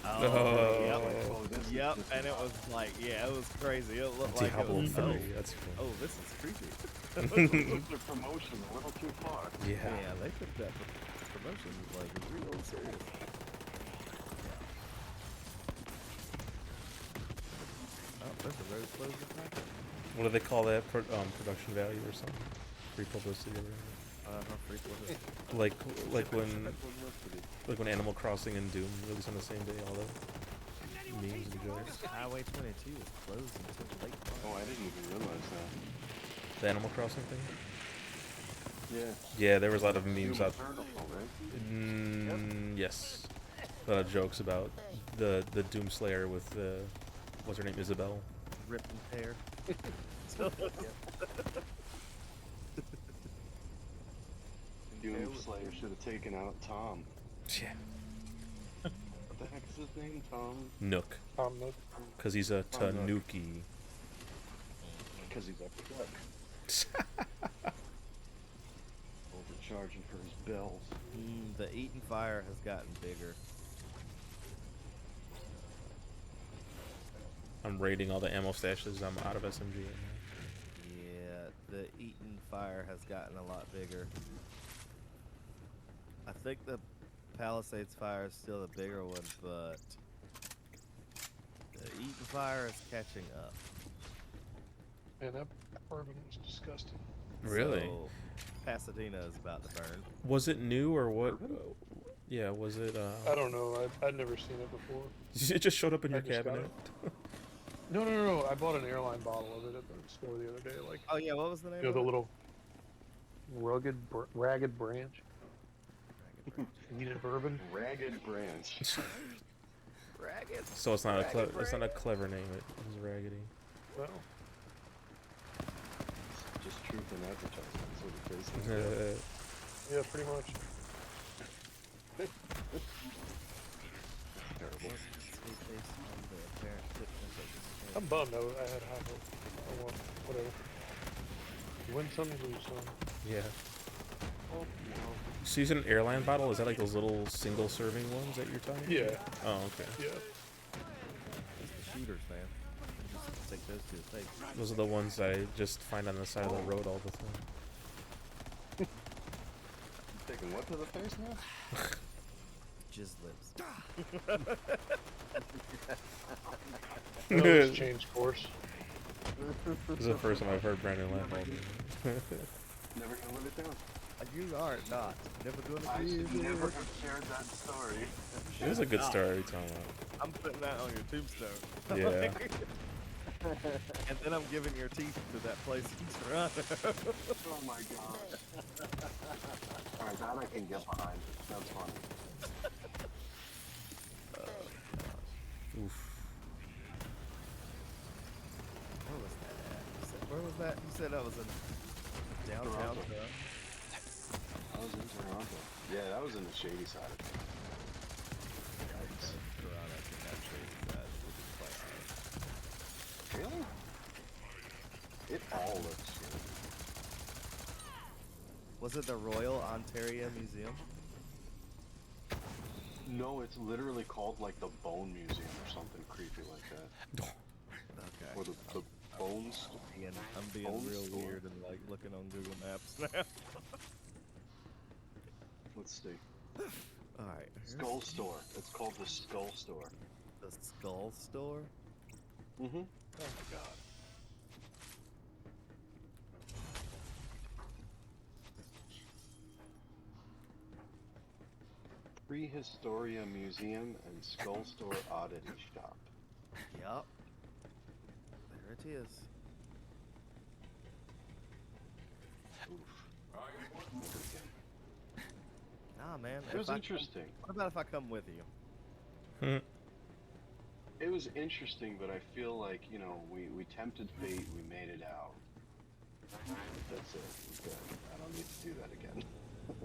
Oh, Oh. yep. Oh, this is Yep, just and it was like, yeah, it was crazy. It looked like it Diablo was, 3. oh, That's cool. oh, this is creepy. took the promotion a little too far. Yeah. Yeah, they took that promotion like real serious. Oh, there's a road closure packet. What do they call that? Production value or something? Free publicity or whatever. How frequent is it? Like when Animal Crossing and Doom release on the same day, all the memes and jokes. Highway 22 is closed until late March. Oh, I didn't even realize that. The Animal Crossing thing. Yeah. Yeah, there was a lot of memes Doom out. Eternal, right? Yes, a lot of jokes about the Doomslayer with what's her name, Isabel. Rip and tear. Doom Slayer should have taken out Tom. Yeah. What the heck is his name? Tom? Nook, Tom Nook. because he's a Tom Nook. Tanuki. Because he's up to work. Overcharging for his bills. The Eaton Fire has gotten bigger. I'm raiding all the ammo stashes. I'm out of SMG. Yeah, the Eaton Fire has gotten a lot bigger. I think the Palisades Fire is still the bigger one, but the Eaton Fire is catching up. Man, that bourbon was disgusting. Really? So, Pasadena is about to burn. Was it new or what? Yeah, was it? I don't know. I'd never seen it before. It just showed up in I your just got cabinet. No. I bought an airline bottle of it at the store the other day. Like, Oh yeah, what was the name? you know, of the it? little ragged branch. Needed bourbon. Ragged Branch. Ragged. So it's not Ragged it's not a clever name. It was raggedy. Well, Just truth in advertising. That's what it basically is. yeah, pretty much. Terrible. Sweet taste on the apparent thickness of the I'm bummed. I had high hopes. Oh, well, whatever. You win some, you lose some. Yeah. So using an airline bottle, is that like those little single serving ones that you're talking about? Yeah, Oh, okay. yeah. It's the shooters, man. Just take those to the face. Those are the ones I just find on the side of the road all the time. You taking what to the face now? Jizz lips. I always change course. This is the first time I've heard Brandon laugh all day. Never gonna live it down. You are not. Never gonna I be. should never have shared that story. It was a good story every time. I'm putting that on your tombstone. Yeah. And then I'm giving your teeth to that place in Toronto. Oh my gosh. Alright, that I can get behind. That's funny. Oof. Where was that at? Where was that? You said that was in downtown Toronto. Toronto. I was in Toronto. Yeah, that was in the shady side. Yikes. Toronto can have shady sides, which is quite nice. Really? It all looks good. Was it the Royal Ontario Museum? No, it's literally called like the Bone Museum or something creepy like that. Okay. Or the Bones. I'm being Bone real store. weird and like looking on Google Maps now. Let's see. Alright. Skull Store. It's called the Skull Store. The Skull Store? Mm-hmm. Oh my god. Prehistoria Museum and Skull Store Oddity Shop. Yup. There it is. Oof. Nah, man. It was if I interesting. What about if I come with you? It was interesting, but I feel like, you know, we tempted fate, we made it out. That's it. We're good. I don't need to do that again.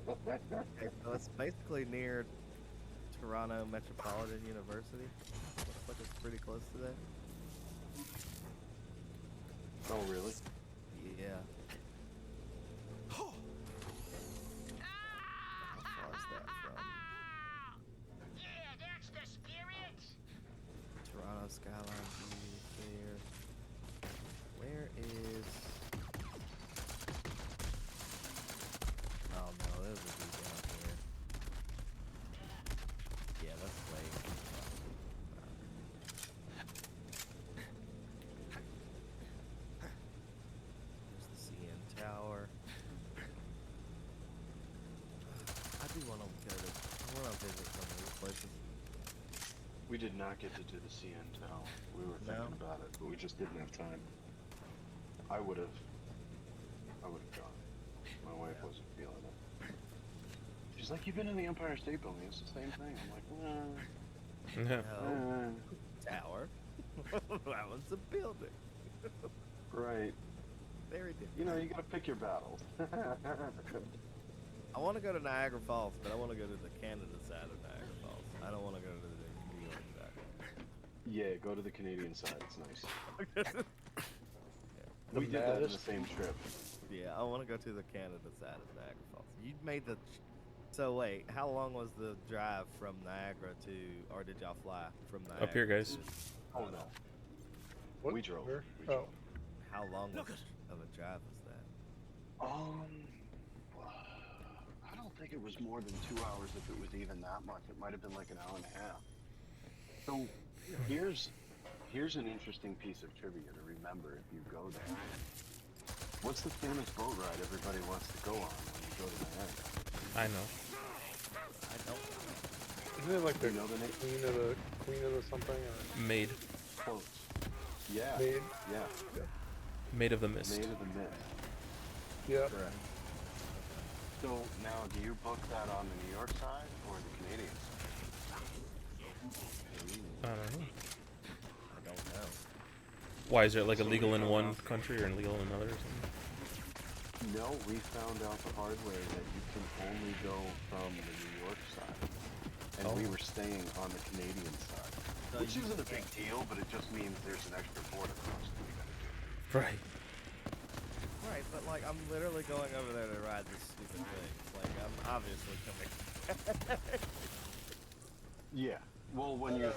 Okay, so it's basically near Toronto Metropolitan University. Looks like it's pretty close to that. Oh, really? Yeah. How far is that from Yeah, that's the spirit. Toronto Skyline View there? Where is... Oh no, those would be down here. Yeah, that's way... There's the CN Tower. I do want to go to... I want to visit some of these places. We did not get to do the CN Tower. We were thinking about it, but we just didn't have time. I would have gone. My wife wasn't feeling it. She's like, "You've been in the Empire State Building. It's the same thing." I'm like, Yeah. No. Tower. That one's a building. right. Very different. You know, you gotta pick your battles. I want to go to Niagara Falls, but I want to go to the Canada side of Niagara Falls. I don't want to go to the New York side. Yeah, go to the Canadian side. It's nice. Yeah. We did that in the maddest- same trip. Yeah, I want to go to the Canada side of Niagara Falls. You made the. So wait, how long was the drive from Niagara to, or did y'all fly from Niagara? Up here, guys. Oh no. What? We drove. Where? We Oh, drove. How long Look of a drive was that? I don't think it was more than 2 hours if it was even that much. It might have been like an hour and a half. So here's an interesting piece of trivia to remember if you go there. What's the famous boat ride everybody wants to go on when you go to Niagara? I know. I don't know. isn't it like the You know the name? queen of the something or Maid. Close. Yeah. maid? Yeah. Maid of the Mist. Maid of the Mist. Yeah. Correct. So now, do you book that on the New York side or the Canadian side? I don't know. I don't know. Why is it like illegal in one country or illegal in another or something? No, we found out the hard way that you can only go from the New York side. And we were staying on the Canadian side. So Which you- isn't a big deal, but it just means there's an extra border crossing we gotta do. Right. Right, but like I'm literally going over there to ride this stupid thing. Like I'm obviously coming. Yeah. Well, when you're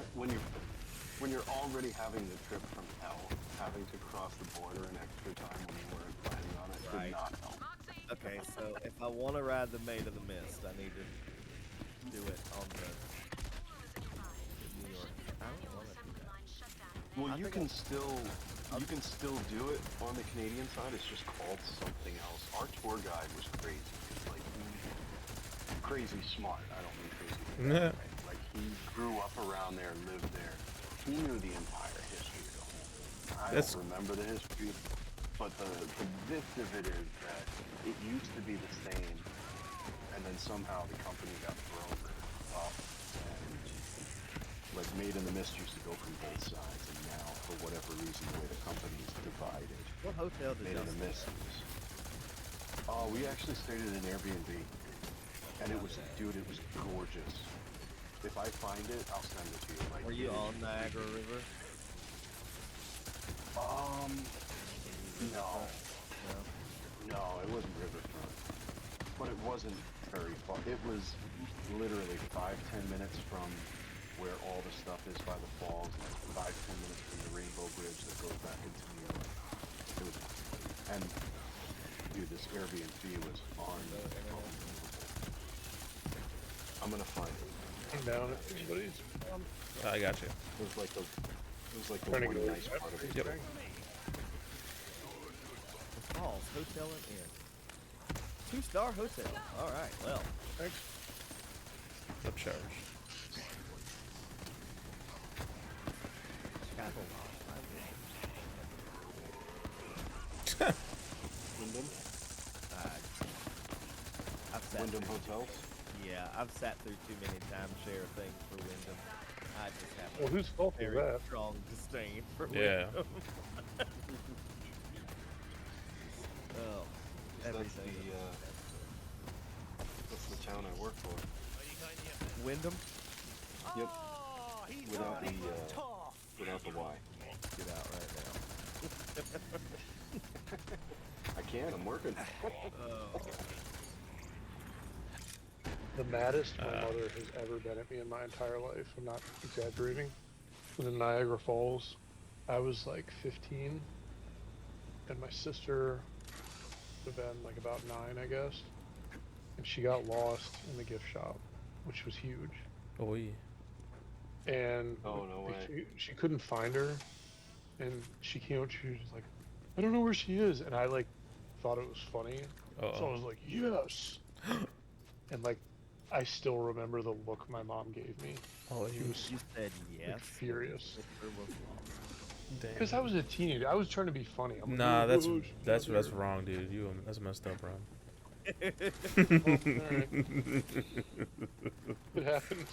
already having the trip from hell, having to cross the border an extra time when you weren't planning on it Right. did not help. Okay, so if I want to ride the Maid of the Mist, I need to do it on the New York. I don't want to do that. Well, I you think can still do it on the Canadian side. It's just called something else. Our tour guide was crazy. Like crazy smart. I don't mean crazy. Yeah. Like he grew up around there, lived there. He knew the entire history of the whole thing. I That's- don't remember the history, but the gist of it is that it used to be the same, and then somehow the company got broken up, and like Made in the Mist used to go from both sides, and now for whatever reason the way the company is divided, What hotel did Made y'all in the stay Mist is. Oh, we actually stayed at an Airbnb, and it was, dude, it was gorgeous. If I find it, I'll send it to you. Like, at? Were you it is- on Niagara River? No. No. No, it wasn't riverfront. But it wasn't very far. It was literally 5-10 minutes from where all the stuff is by the falls, and 5-10 minutes from the Rainbow Bridge that goes back into New York. It was, and dude, this Airbnb was unbelievable. I'm gonna find it. I'm down if anybody's I got you. It was like the trying to one go nice part of it. Yep. The Falls Hotel and Inn. 2-star hotel. All right. Well, Thanks. Upcharge. Chapel. Wyndham? I've sat Wyndham through, Hotels? yeah, I've sat through too many timeshare things for Wyndham. I just have Well, a whose fault is very that? strong disdain for Yeah. Wyndham. Oh, That's everything. that's the town I work for. Wyndham, Yep. Oh, he's Without already the, tough. Without the Y. get out right now. I can, I'm working. Oh, The maddest my mother has ever been at me in my entire life. I'm not exaggerating. Was in Niagara Falls. I was like 15, and my sister would have been like about 9, I guess. And she got lost in the gift shop, which was huge. Oh, yeah. Oh, And no way. she couldn't find her, and she came up. She was just like, "I don't know where she is," and I like thought it was funny, so I Uh-oh. was like, "Yes," and like I still remember the look my mom gave me. Oh, She you was you said yes. like, furious Sister was lost. damn. because I was a teenager. I was trying to be funny. I'm like, Nah, "Oh, that's oh, that's she's that's there." wrong, dude. That's messed up, bro. Alright. It happens.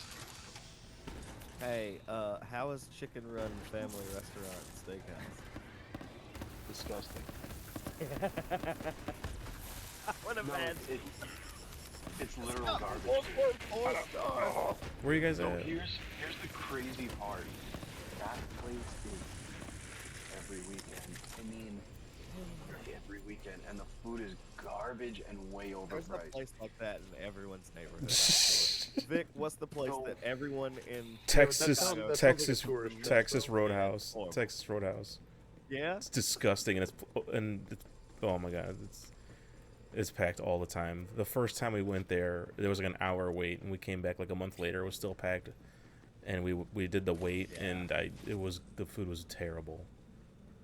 Hey, how is Chicken Run Family Restaurant and Disgusting. Steakhouse? I would No, imagine. it's literal garbage. Where you guys So at? here's the crazy part. That place is every weekend. I mean, every weekend, and the food is garbage and way There's a overpriced. place like that in everyone's neighborhood. I'm sure. Vic, what's the place No. that everyone in Texas, sounds like a Texas, tourist trap, Texas though. Roadhouse. Horrible. Texas Roadhouse. Yeah? It's disgusting, and it's oh my god, it's packed all the time. The first time we went there was like an hour wait, and we came back like a month later. It was still packed, and we did the wait, and the food was terrible.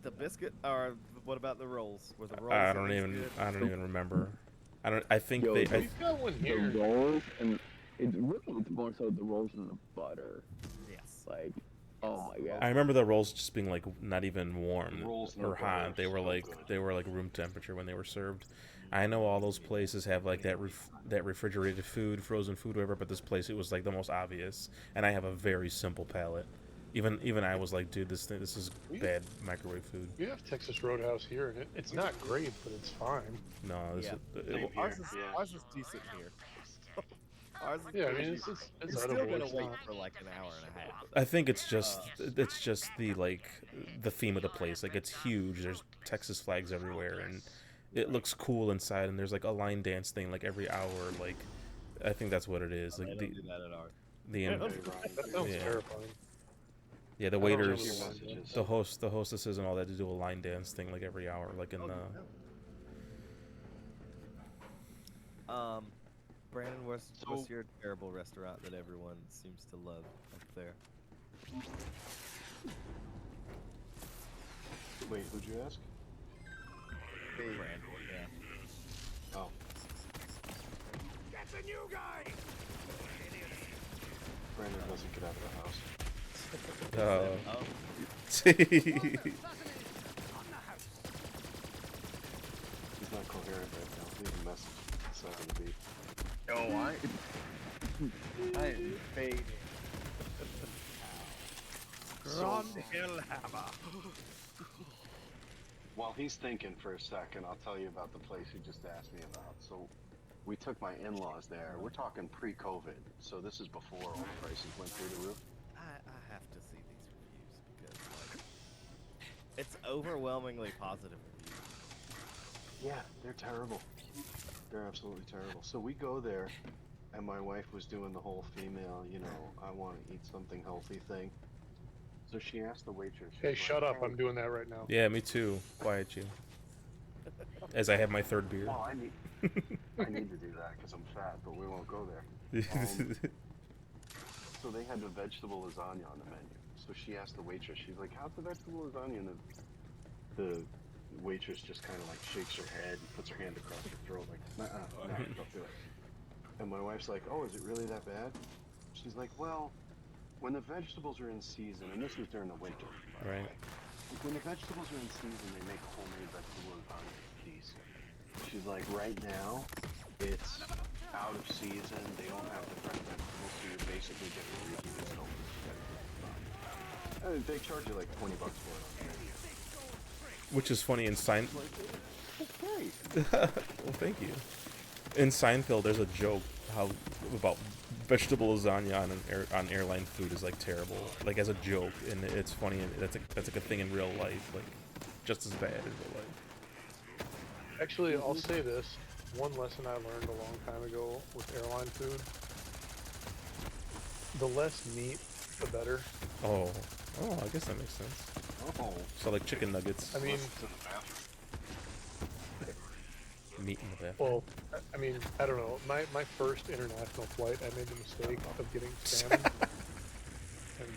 The biscuit, or what about the rolls? Were the rolls I at don't least even good? remember. I think Yo, they. We've got one The here. rolls and it's more so the rolls and the butter. Yes. Like, oh my god. I remember the rolls just being like not even warm Rolls and or the butter hot. are They were so like good. room temperature when they were served. I know all those places have like that refrigerated food, frozen food, whatever. But this place, it was like the most obvious. And I have a very simple palate. Even I was like, dude, this is bad microwave food. We have Texas Roadhouse here, and it's not great, but it's fine. No, this Yeah. is, Ours is, Yeah. ours is decent here. Ours is Yeah, I pretty mean, decent. it's You're still edible. gonna It's wait not- for like an hour and a half. I think it's just the like the theme of the place. Like it's huge. There's Texas flags everywhere, and it looks cool inside. And there's like a line dance thing like every hour. Like I think that's what it is. They Like don't do that at ours. the Hey, in- Ryan, That sounds Yeah. terrifying. yeah the I don't waiters, remember your messages. the hostesses and all that to do a line dance thing like every hour. Like in the Brandon, what's So- your terrible restaurant that everyone seems to love up there? Wait, who'd you ask? Brandon, yeah. Oh, Get the new guy! Brandon doesn't get out of the house. Oh, He's not coherent right now. Leave a message. It's not gonna be. I am fading. So, Hellhammer. while he's thinking for a second, I'll tell you about the place he just asked me about. So, we took my in-laws there. We're talking pre-COVID, so this is before all the prices went through the roof. I have to see these reviews because like, it's overwhelmingly positive reviews. Yeah, they're terrible. They're absolutely terrible. So we go there, and my wife was doing the whole female, I want to eat something healthy thing. So she asked the waitress. Hey, she's shut like, up! I'm doing that right now. yeah, me too. Quiet you. As I have my third beer. Well, I need to do that because I'm fat, but we won't go there. So they had the vegetable lasagna on the menu. So she asked the waitress, she's like, how's the vegetable lasagna? And the waitress just kind of like shakes her head and puts her hand across her throat like, no, don't do it. And my wife's like, oh, is it really that bad? She's like, well, when the vegetables are in season, and this was during the winter, by the Right. way. Like, when the vegetables are in season, they make homemade vegetable lasagna piece. She's like, right now, it's out of season. They don't have the fresh vegetables, so you're basically getting reheated salted spaghetti. And they charge you like $20 for it on the menu. Which is funny in Seinfeld. Okay. Well, thank you. In Seinfeld, there's a joke about vegetable lasagna on airline food is like terrible, like as a joke, and it's funny. And that's like a thing in real life, like just as bad in real life. Actually, I'll say this. One lesson I learned a long time ago with airline food. The less meat, the better. Oh, I guess that makes sense. Oh. So like chicken nuggets, I mean, To the bathroom. meat in the bathroom. well, I mean, I don't know. My first international flight, I made the mistake of getting salmon. And,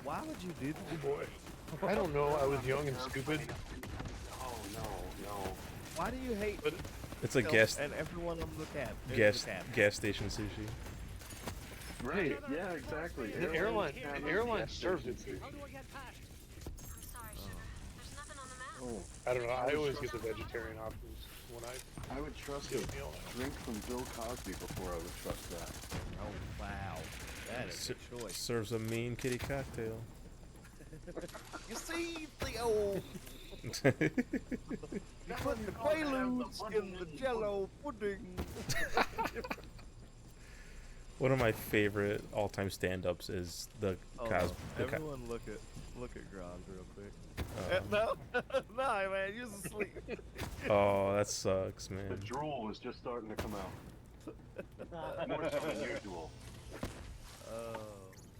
Why would you do oh that? boy. I don't know. I was young and stupid. Oh, no. Why do you hate But It's like Phil and everyone on the cab? gas station sushi. Right. Yeah, exactly. the airline serves it. How do I get past? I'm sorry, sugar. There's nothing on the map. Oh, I don't know. I always get the vegetarian options when I I would trust get a a meal. drink from Bill Cosby before I would trust that. Oh wow, that is a choice. Serves a mean kitty cocktail. You see, Theo, you put the quaaludes in the Jello pudding. One of my favorite all-time stand-ups is the Oh, Cosby. no. Everyone look at Look at Gronz real quick. No, no, man, you're asleep. Oh, that sucks, The man. drool was just starting to come out. More so than usual. Oh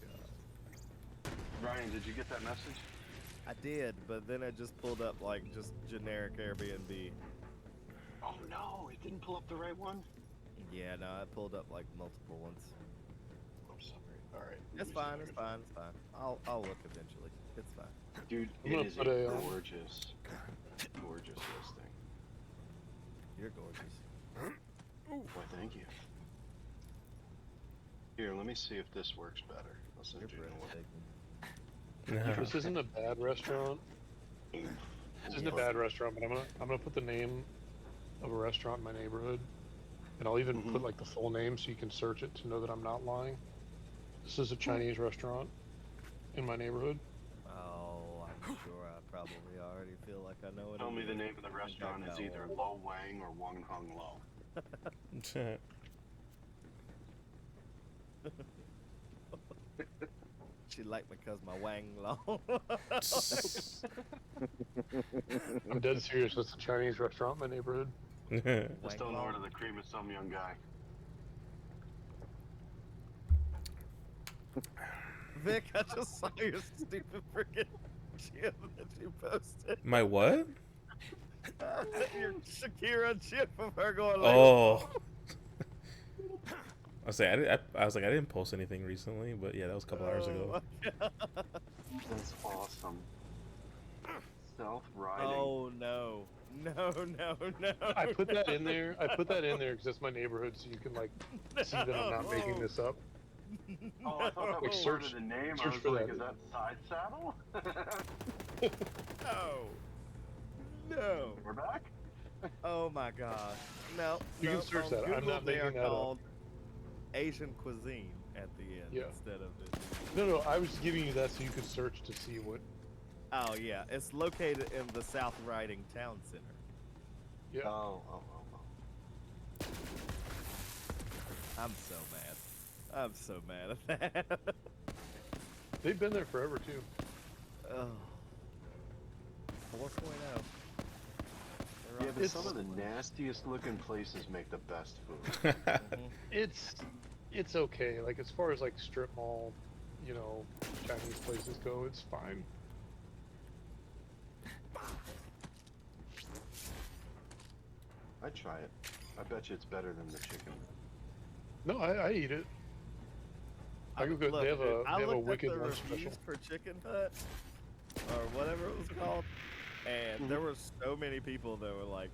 god. Ryan, did you get that message? I did, but then it just pulled up like just generic Airbnb. Oh no, it didn't pull up the right one? Yeah, no, I pulled up like multiple ones. I'm sorry. Alright. It's fine, it's fine, it's fine. I'll look eventually. It's fine. Dude, I'm it gonna is put a a, gorgeous, gorgeous listing. You're gorgeous. Why, thank you. Here, let me see if this works better. I'll send You're you one. breathtaking. This isn't a bad restaurant. This isn't a bad restaurant, but I'm gonna put the name of a restaurant in my neighborhood, and I'll even put like the full name so you can search it to know that I'm not lying. This is a Chinese restaurant in my neighborhood. Oh, I'm sure I probably already feel like I know it. Tell me the name of the restaurant is either Lo Wang or Wang Hung Lo. She liked me because my wang long. I'm dead serious. It's a Chinese restaurant in my neighborhood. Just don't order the cream of some young guy. Vic, I just saw your stupid freaking gif that you posted. My what? Your Shakira gif of her going like, Oh. I was like, I didn't post anything recently, but yeah, that was a couple hours ago. That's awesome. Self-riding. Oh no. No, no, no. I put that in there. I put that in there because it's my neighborhood, so you can like see that I'm not making this up. Oh, I thought that Like, was search- part of the name. I search was for like, that. is that side saddle? No. No. We're back? Oh my gosh. No. You no, can search on that. I'm Google, not they are making that up. called Asian cuisine at the end Yeah. instead of it. No, I was giving you that so you could search to see what. Oh yeah, it's located in the South Riding Town Center. Yeah. Oh. I'm so mad. I'm so mad at that. They've been there forever too. Oh. 4.0. Yeah, but It's- some of the nastiest looking places make the best food. It's okay. Like as far as like strip mall, you know, Chinese places go, it's fine. I'd try it. I bet you it's better than the chicken. No, I eat it. I go get. Look, They have dude, I a looked wicked at the lunch reviews special. for Chicken Hut or whatever it was called, and there were so many people that were like,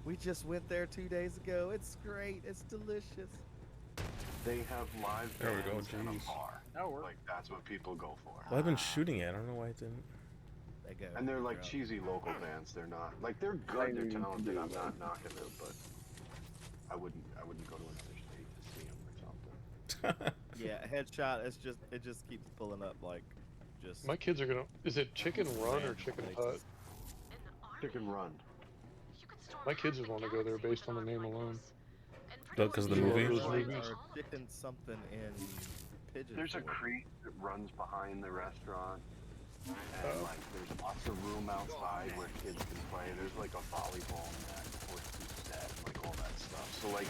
"We just went there 2 days ago. It's great. It's delicious." They have live There we go, bands and a jeez. bar. That'll work. Like, that's what people go for. Well, I've been shooting it. I don't know why it didn't. They go. And they're like bro. cheesy local bands. They're not like they're good. They're talented. I'm not knocking them, but I wouldn't go to another state to see them or something. Yeah, headshot. It just keeps pulling up like just. My kids are gonna. Is it Chicken Run or random Chicken places. Hut? In the army, Chicken Run. you could storm My kids half would the wanna go there galaxy based with on an the name army like alone. this. And pretty Because of much the anyone movie? can Those find movies? all Or of it. chicken something in Pigeon. There's a Forge. creek that runs behind the restaurant, and like there's lots of room outside where kids can play. There's like a volleyball net, horse set, like all that stuff. So like,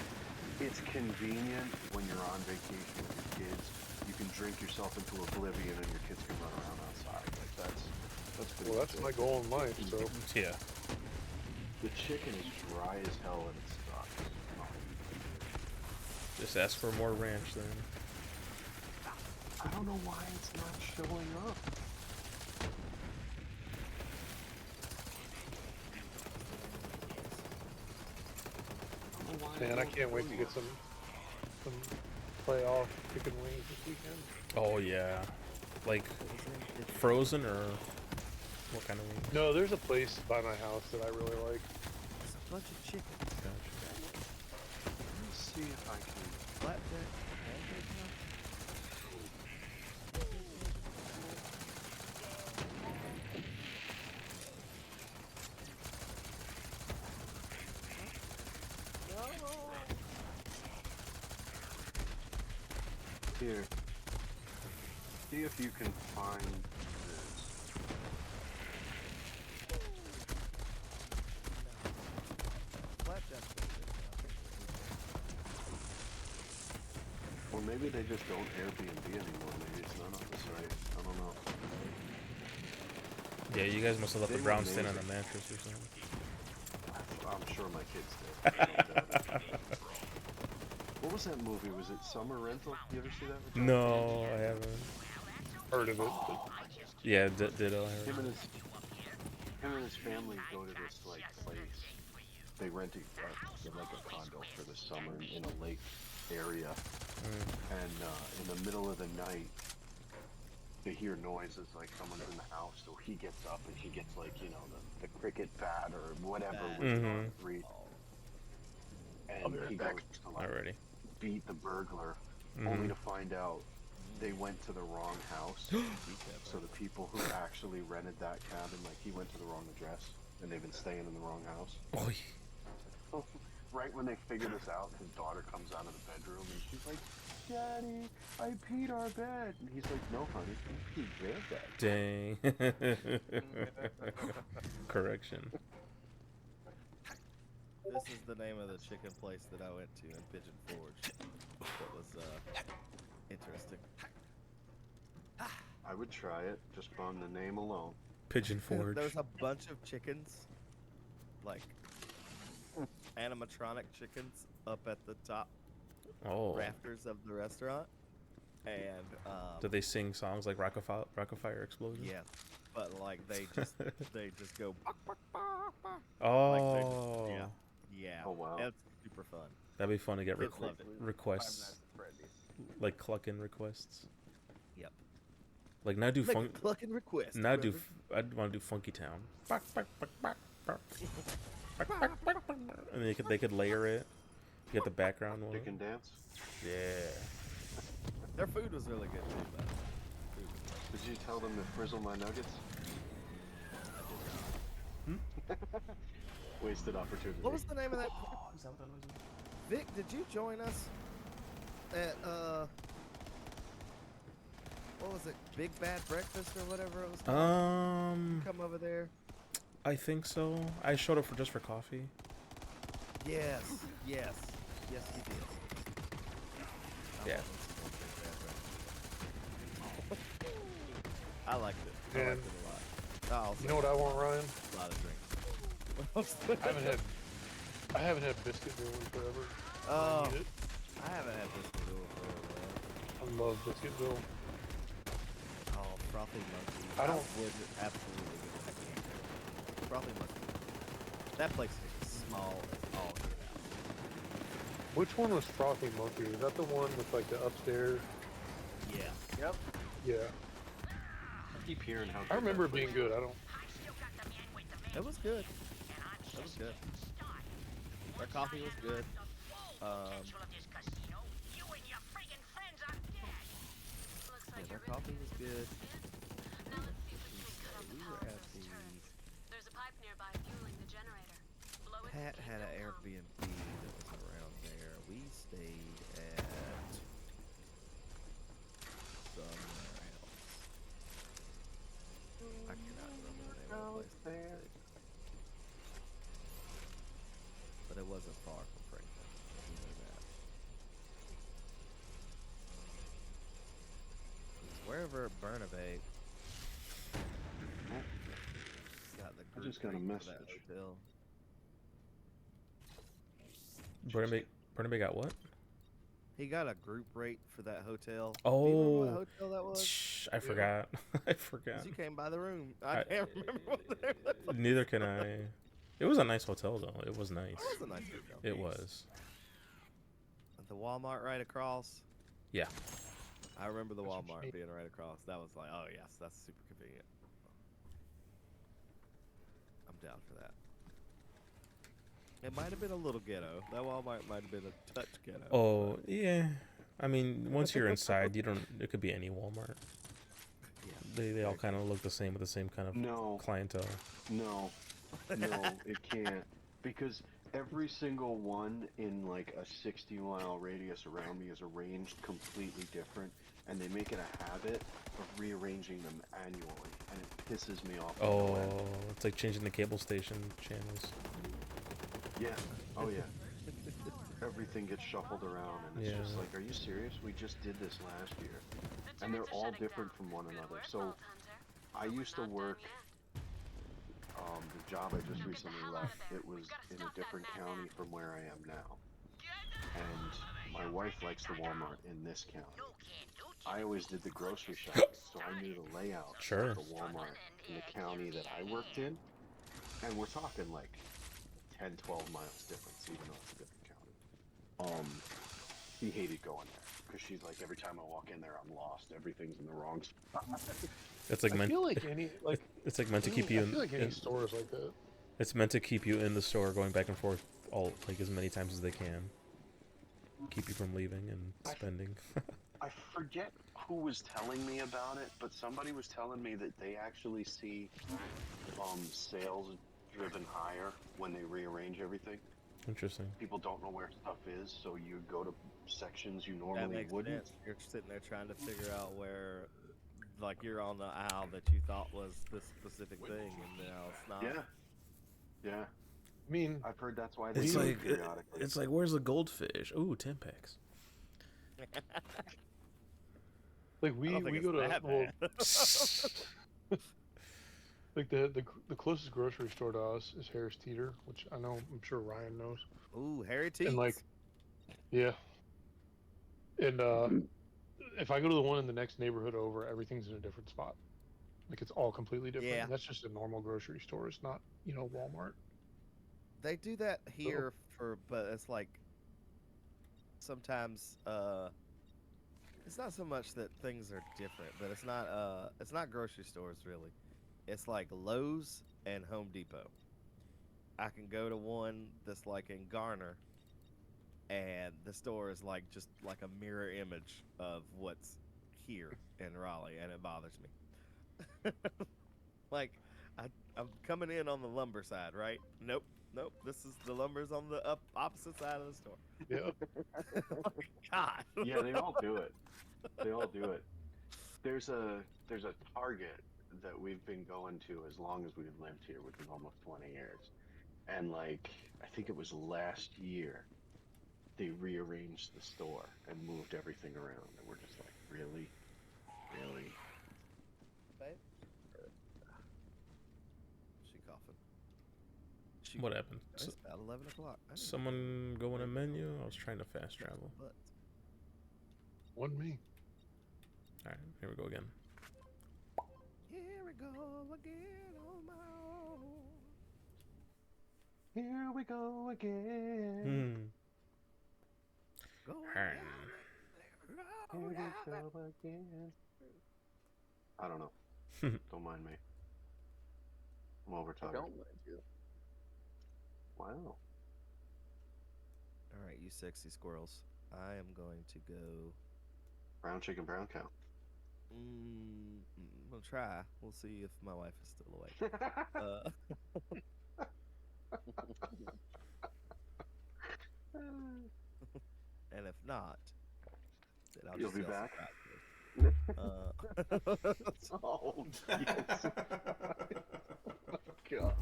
it's convenient when you're on vacation with your kids. You can drink yourself into oblivion, and your kids can run around outside. Like that's pretty Well, that's much my it. goal in life. So Yeah. The chicken is dry as hell and it sucks. Just ask for more ranch then. I don't know why it's not showing up. man, I can't wait to get some playoff chicken wings this weekend. Oh yeah. Like frozen or what kind of wings? No, there's a place by my house that I really like. It's a bunch of chicken. Let's see if I can. Flatbread. Pancake now? Here. See if you can find this. Maybe they just don't Airbnb anymore. Maybe it's not on the site. I don't know. Yeah, you guys must have left They the were brown stain on amazing. the mattress or something. I'm sure my kids did. I don't doubt it. What was that movie? Was it Summer Rental? You ever see that? with John No, I haven't. Heard of it. But Yeah, ditto. I heard. Him and his family go to this like place. They rent like a condo for the summer in a lake area, and in the middle of the night, they hear noises like someone's in the house. So he gets up and he gets like the cricket bat or whatever was on read, and he goes to like Already. beat the burglar, only to find out they went to the wrong house. So the people who actually rented that cabin, like he went to the wrong address, and they've been staying in the wrong house. Oy. Right when they figure this out, his daughter comes out of the bedroom and she's like, "Daddy, I peed our bed." And he's like, "No, honey, you peed their bed." Dang. Correction. This is the name of the chicken place that I went to in Pigeon Forge. That was interesting. I would try it just on the name alone. Pigeon Forge. There's a bunch of chickens, like animatronic chickens, up at the top Oh. rafters of the restaurant, and Do they sing songs like Rock-a-Fire Explosion? yeah, but like they just go. Oh. Yeah. Oh, wow. It's super fun. That'd be fun to get Kids loved it. requests, like clucking requests. Yep. Like now do Make funk. a clucking request. Now do. brother. I'd want to do Funky Town. And they could layer it. You get the background one. Chicken dance. Yeah. Their food was really good too, but food was Did you tell them to frizzle my nuggets? Wasted opportunity. What was the name of that? Is that what that noise is? Vic, did you join us at what was it? Big Bad Breakfast or whatever it was called? Come over there. I think so. I showed up just for coffee. Yes, you did. Yeah. I liked it. I Man. liked it a lot. Also, you know what I want, Ryan? a lot of drinks. I haven't had biscuit dough in forever. Oh, I need it. I haven't had this before for a while. I love biscuit dough. Oh, frothy monkey. I don't- would absolutely get a second. Frothy monkey. That place is small as all get out. Which one was Frothy Monkey? Was that the one with like the upstairs? Yeah. Yep. Yeah. I keep hearing how. I remember it being good. I don't. It was good. It was good. Their coffee was good. Yeah, their coffee was good. We were at the There's a pipe nearby fueling the generator. Blow it. Pat had an Airbnb that was around there. We stayed at somewhere else. I cannot remember the name of the place. But it wasn't far from Franklin. You know that. It was wherever Bernabé got the group just got a rate for that message. hotel. Bernabé got what? He got a group rate for that hotel. Oh. Do you remember what hotel that was? Shh, I forgot. I forgot. 'Cause you came by the room. I can't remember what the name of that Neither can I. It was a nice hotel though. It was nice. It was a nice hotel. It was. The Walmart right across. Yeah. I remember the That's what you Walmart need. being right across. That was like, oh yes, that's super convenient. I'm down for that. It might have been a little ghetto. That Walmart might have been a touch ghetto. Oh yeah. I mean, once you're inside, you don't. It could be any Walmart. Yeah. They all kind of look the same with the same kind of No, clientele. no, it can't. Because every single one in like a 60-mile radius around me is arranged completely different, and they make it a habit of rearranging them annually, and it pisses me off. Oh, it's like changing the cable station channels. Yeah. Oh yeah. everything gets shuffled around, and it's just Yeah. like, are you serious? We just did this last year, The and they're turrets are all shutting different down. from one Good another. work, So Vault Hunter. I But we're used to not done work. yet. The job I just Now get the recently hell out left, of there. it was We've gotta in a stop that different county madman. from where I am now. And my wife likes the Walmart in this county. I always did the grocery shopping, so I knew the layout Sure. of the Walmart in the county that I worked in. And we're talking like 10, 12 miles difference, even though it's a different county. She hated going there because she's like, every time I walk in there, I'm lost. Everything's in the wrong spot. It's like I meant. feel like any like It's like meant to keep I you feel like any in. store is like that. It's meant to keep you in the store, going back and forth all like as many times as they can. Keep you from leaving and spending. I forget who was telling me about it, but somebody was telling me that they actually see sales driven higher when they rearrange everything. Interesting. People don't know where stuff is, so you go to sections you That normally makes wouldn't. sense. You're sitting there trying to figure out where, like, you're on the aisle that you thought was this specific thing, and now it's not. Yeah. I mean, I've heard that's why they It's do We- it like periodically. it's like where's the goldfish? Ooh, Timpex. like I we don't think we it's go to that well, bad. like the closest grocery store to us is Harris Teeter, which I'm sure Ryan knows. Ooh, Harry And Teets. like, yeah, and if I go to the one in the next neighborhood over, everything's in a different spot. Like it's all completely different. Yeah. And that's just a normal grocery store. It's not, Walmart. They do that here but it's like sometimes it's not so much that things are different, but it's not grocery stores really. It's like Lowe's and Home Depot. I can go to one that's like in Garner, and the store is like just like a mirror image of what's here in Raleigh, and it bothers me. Like, I'm coming in on the lumber side, right? Nope, nope. This is the lumber's on the opposite side of the store. Yeah. God. Yeah, they all do it. They all do it. There's a Target that we've been going to as long as we've lived here, which is almost 20 years. And like, I think it was last year, they rearranged the store and moved everything around, and we're just like, really, really. Babe? She coughing. She, What happened? It's about 11 o'clock. I need to Someone go in a menu? I was trying to fast travel. go butt. Wasn't me. Alright, here we go again. Here we go again on my own. Here we go again. Go Hmm. Here we go again. I don't know. Don't mind me. I'm over I talking. don't mind you. Wow. All right, you sexy squirrels. I am going to go. Brown chicken, brown cow. We'll try. We'll see if my wife is still awake. And if not, then I'll You'll just be yell back? surprise to her. Oh, yes. God.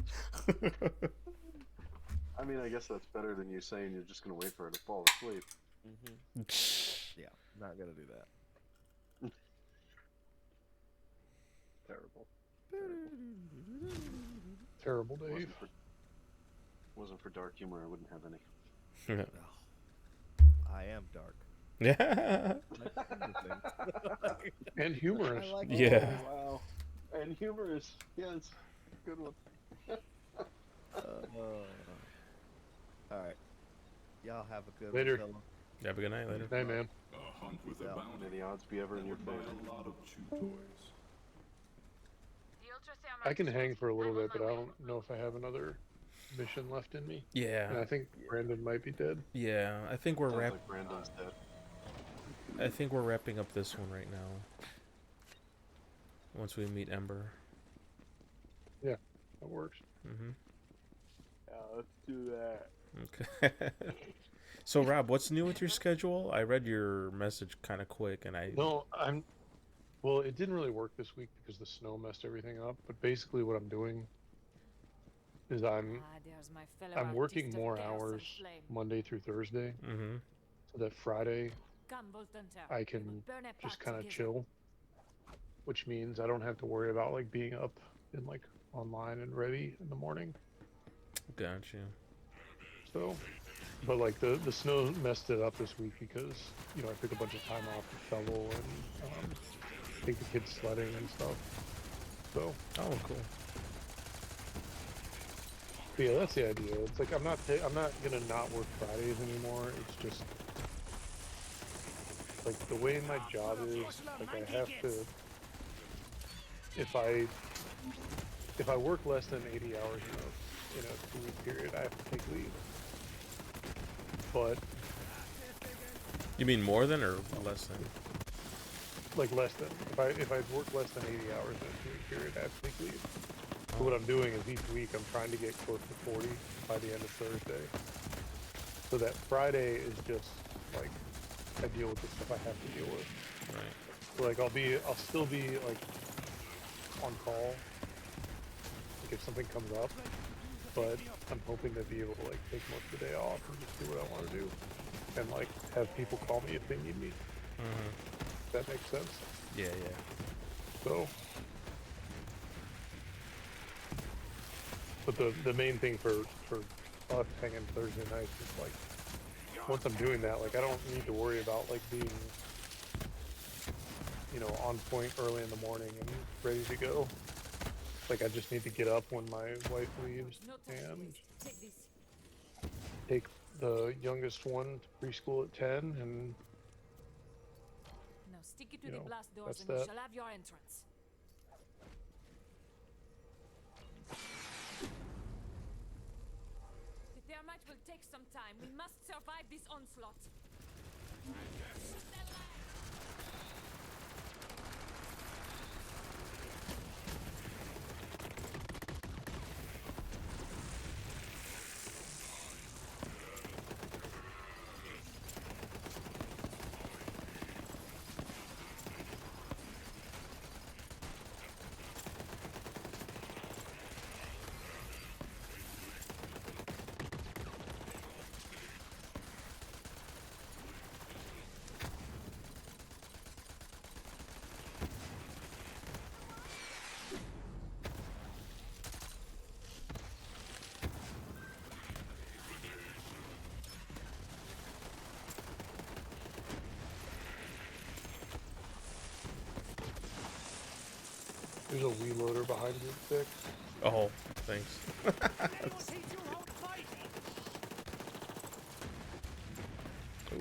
I mean, I guess that's better than you saying you're just going to wait for her to fall asleep. Yeah, not gonna do that. Terrible. Terrible, Dave. Wasn't for dark humor, I wouldn't have any. I am dark. Yeah. And humorous. I like Yeah. Oh, wow. And humorous. Yes. Good one. All right. Y'all have a good Later. one. fella. Have a good night later. Hey, man. A hunt with a Yeah. bounty. May the odds be ever in your Would buy favor. a lot of chew toys. The ultrasound I can hang for a little I'm on bit, but my I way. don't know if I have another mission left in me. Yeah. And I think Brandon might be dead. Yeah. I think we're Sounds like Brandon's dead. I think we're wrapping up this one right now. Once we meet Ember. That works. Mm-hmm. Yeah, let's do that. Okay. So Rob, what's new with your schedule? I read your message kind of quick, and I. No, well, it didn't really work this week because the snow messed everything up. But basically, what I'm doing is There's my fellow I'm working artist of more chaos and hours flame. Monday through Thursday, Mm-hmm. so that Friday Come, Voltanter. I We can will burn a just path kind of together. chill, which means I don't have to worry about like being up and like online and ready in the morning. Gotcha. So, but like the snow messed it up this week because I took a bunch of time off to shovel and take the kids sledding and stuff. So, Oh, cool. but yeah, that's the idea. It's like I'm not gonna not work Fridays anymore. It's just like the way my job is. Like I have to, if I work less than 80 hours in a 2-week period, I have to take leave. But You mean more than or less than? like less than, if I work less than 80 hours in a 2-week period, I have to take leave. So what I'm doing is each week I'm trying to get close to 40 by the end of Thursday. So that Friday is just like I deal with the stuff I have to deal with. Right. So like I'll still be like on call, like if something comes up, but I'm hoping to be able to like take most of the day off and just do what I want to do, and like have people call me if they need me. Mm-hmm. That makes sense. Yeah, yeah. So, but the main thing for us hanging Thursday nights is like once I'm doing that, like I don't need to worry about like being on point early in the morning and ready to go. Like I just need to get up when my wife leaves and take the youngest one to preschool at 10, and Now stick it to the blast doors that's and you that. shall have your entrance. The thermite will take some time. We must survive this onslaught. There's a Wii loader behind you, Vic. Oh, thanks. Cool.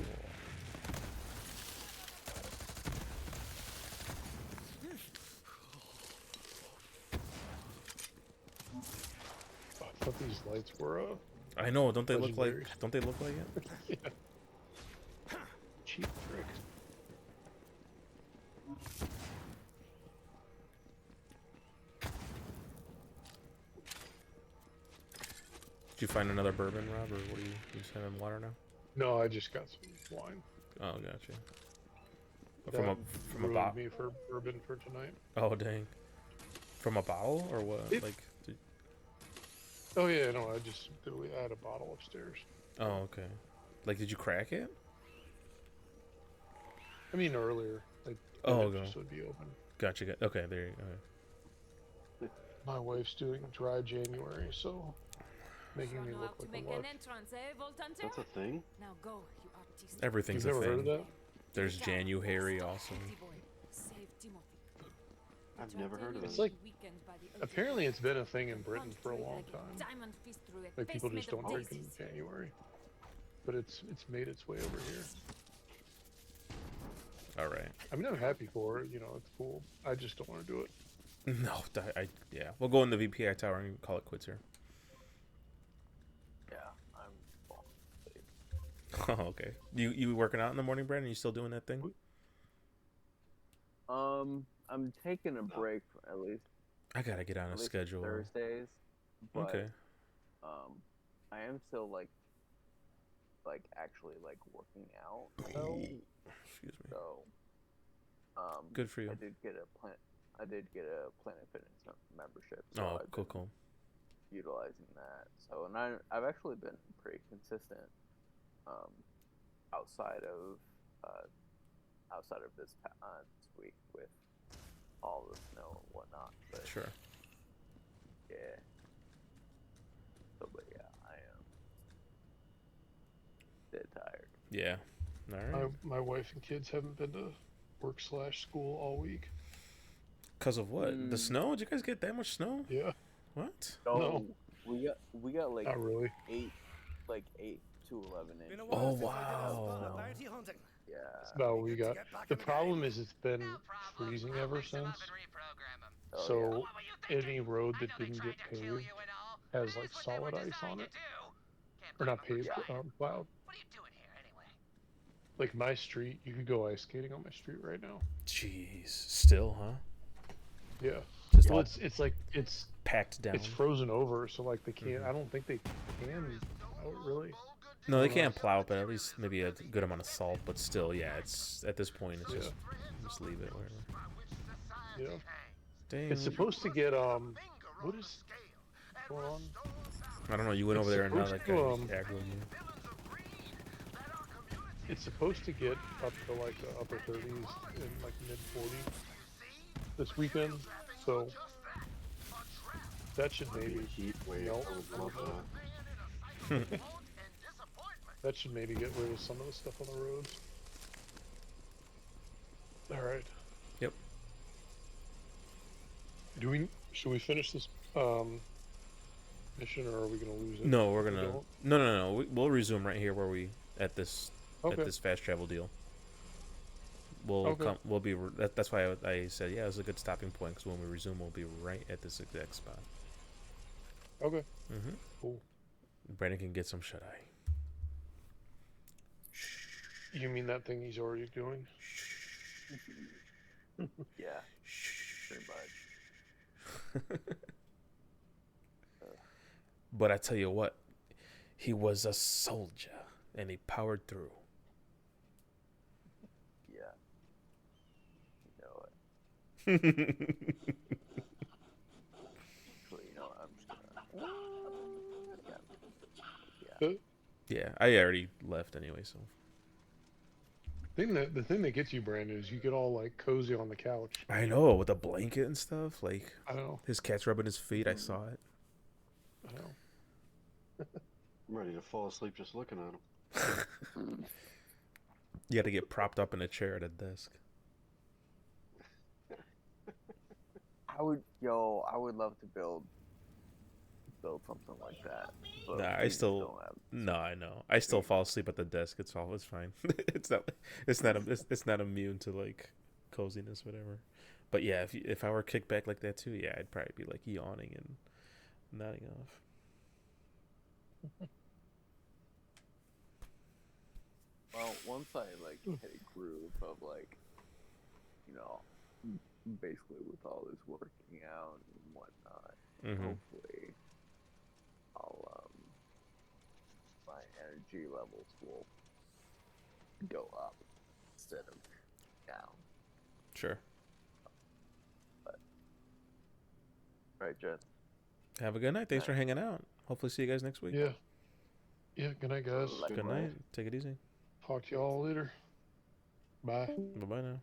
I thought these lights were I know. Don't they look like? Legendary. Don't they look like it? yeah. Cheap trick. Did you find another bourbon, Rob, or what are you just having water now? No, I just got some wine. Oh, gotcha. That From a ruined bottle. me for bourbon for tonight. Oh, dang. From a bottle or what? It- Like. Oh yeah, no, I had a bottle upstairs. Oh, okay. Like, did you crack it? I mean earlier. Like Oh, it okay. just would be open. Gotcha. Okay, there you go. My wife's doing dry January, so making me Know how look to like make a lush. an entrance, eh, Voltanter? That's a thing? Now go, you artist. Everything's You've a never thing. heard of that? There's January also. Save Timothy. I've never heard of It's it. like apparently it's been a thing in Britain for a long time. Like people just don't drink in January, but it's made its way over here. All right. I mean, I'm happy for it. It's cool. I just don't want to do it. No, yeah. We'll go in the VPI tower and call it quits here. Yeah, I'm falling asleep. Oh, okay. You working out in the morning, Brandon? You still doing that thing? I'm taking a break for at least I gotta get on a schedule. Thursdays. But, Okay. I am still like actually like working out though. Excuse me. So, Good for you. I did get a Planet Fitness membership. So Oh, I've cool, been cool. utilizing that. So, and I've actually been pretty consistent um, outside of this this week with all the snow and whatnot. But Sure. yeah. So, but yeah, I am dead tired. Yeah. All right. My wife and kids haven't been to work/school all week. Because of what? The snow? Did you guys get that much snow? Yeah, What? No, we got like not really. 8 to 11 Been a inches. while Oh, since I did a spot wow. of bounty hunting. Yeah. That's about what we Good to got. get back The in the problem game. is it's been freezing ever since. So any road that didn't get paved has like solid ice on it, or not paved, plowed. Like my street, you could go ice skating on my street right now. Jeez. Still, huh? Yeah. Just Well, all it's packed down. it's frozen over, so like they can't. I don't think they can plow it really. No, they can't plow it, but at least maybe a good amount of salt. But still, yeah, it's at this point, it's just leave it wherever. Yeah. Dang. It's supposed to get what is going on? I don't know. You went it's over there and now supposed that to, guy aggroed you. It's supposed to get up to like the upper 30s and like mid 40s this weekend, so that should Maybe maybe a heat wave. melt I would a love little that. bit. That should maybe get rid of some of the stuff on the roads. All right. Yep. Should we finish this mission, or are we gonna lose it? No, we're if we gonna. don't? No. We'll resume right here where we at this Okay. at this fast travel deal. We'll Okay. come. We'll be. That's why I said yeah, it's a good stopping point because when we resume, we'll be right at this exact spot. Okay. Mm-hmm. Cool. Brandon can get some shut eye. You mean that thing he's already doing? Yeah. Pretty much. But I tell you what, he was a soldier and he powered through. Yeah. You know it. Actually, you know what? I'm just gonna. Yeah, I already left anyway, so. The thing that gets you, Brandon, is you get all like cozy on the couch. I know, with a blanket and stuff. Like, I know. his cat's rubbing his feet. I saw it. I know. I'm ready to fall asleep just looking at him. You got to get propped up in a chair at a desk. I would love to build something like that. But Nah, I we just still. don't have- No, I know. I still fall asleep at the desk. It's fine. It's not immune to like coziness, whatever. But yeah, if I were kicked back like that too, yeah, I'd probably be like yawning and nodding off. Well, once I like hit a groove of like, you know, basically with all this working out and whatnot, hopefully, I'll my energy levels will go up instead of down. Sure. Right, Jet? Have a good night. Thanks for hanging out. Hopefully, see you guys next week. Yeah. Yeah. Good night, guys. Good night. Take it easy. Talk to y'all later. Bye. Bye bye now.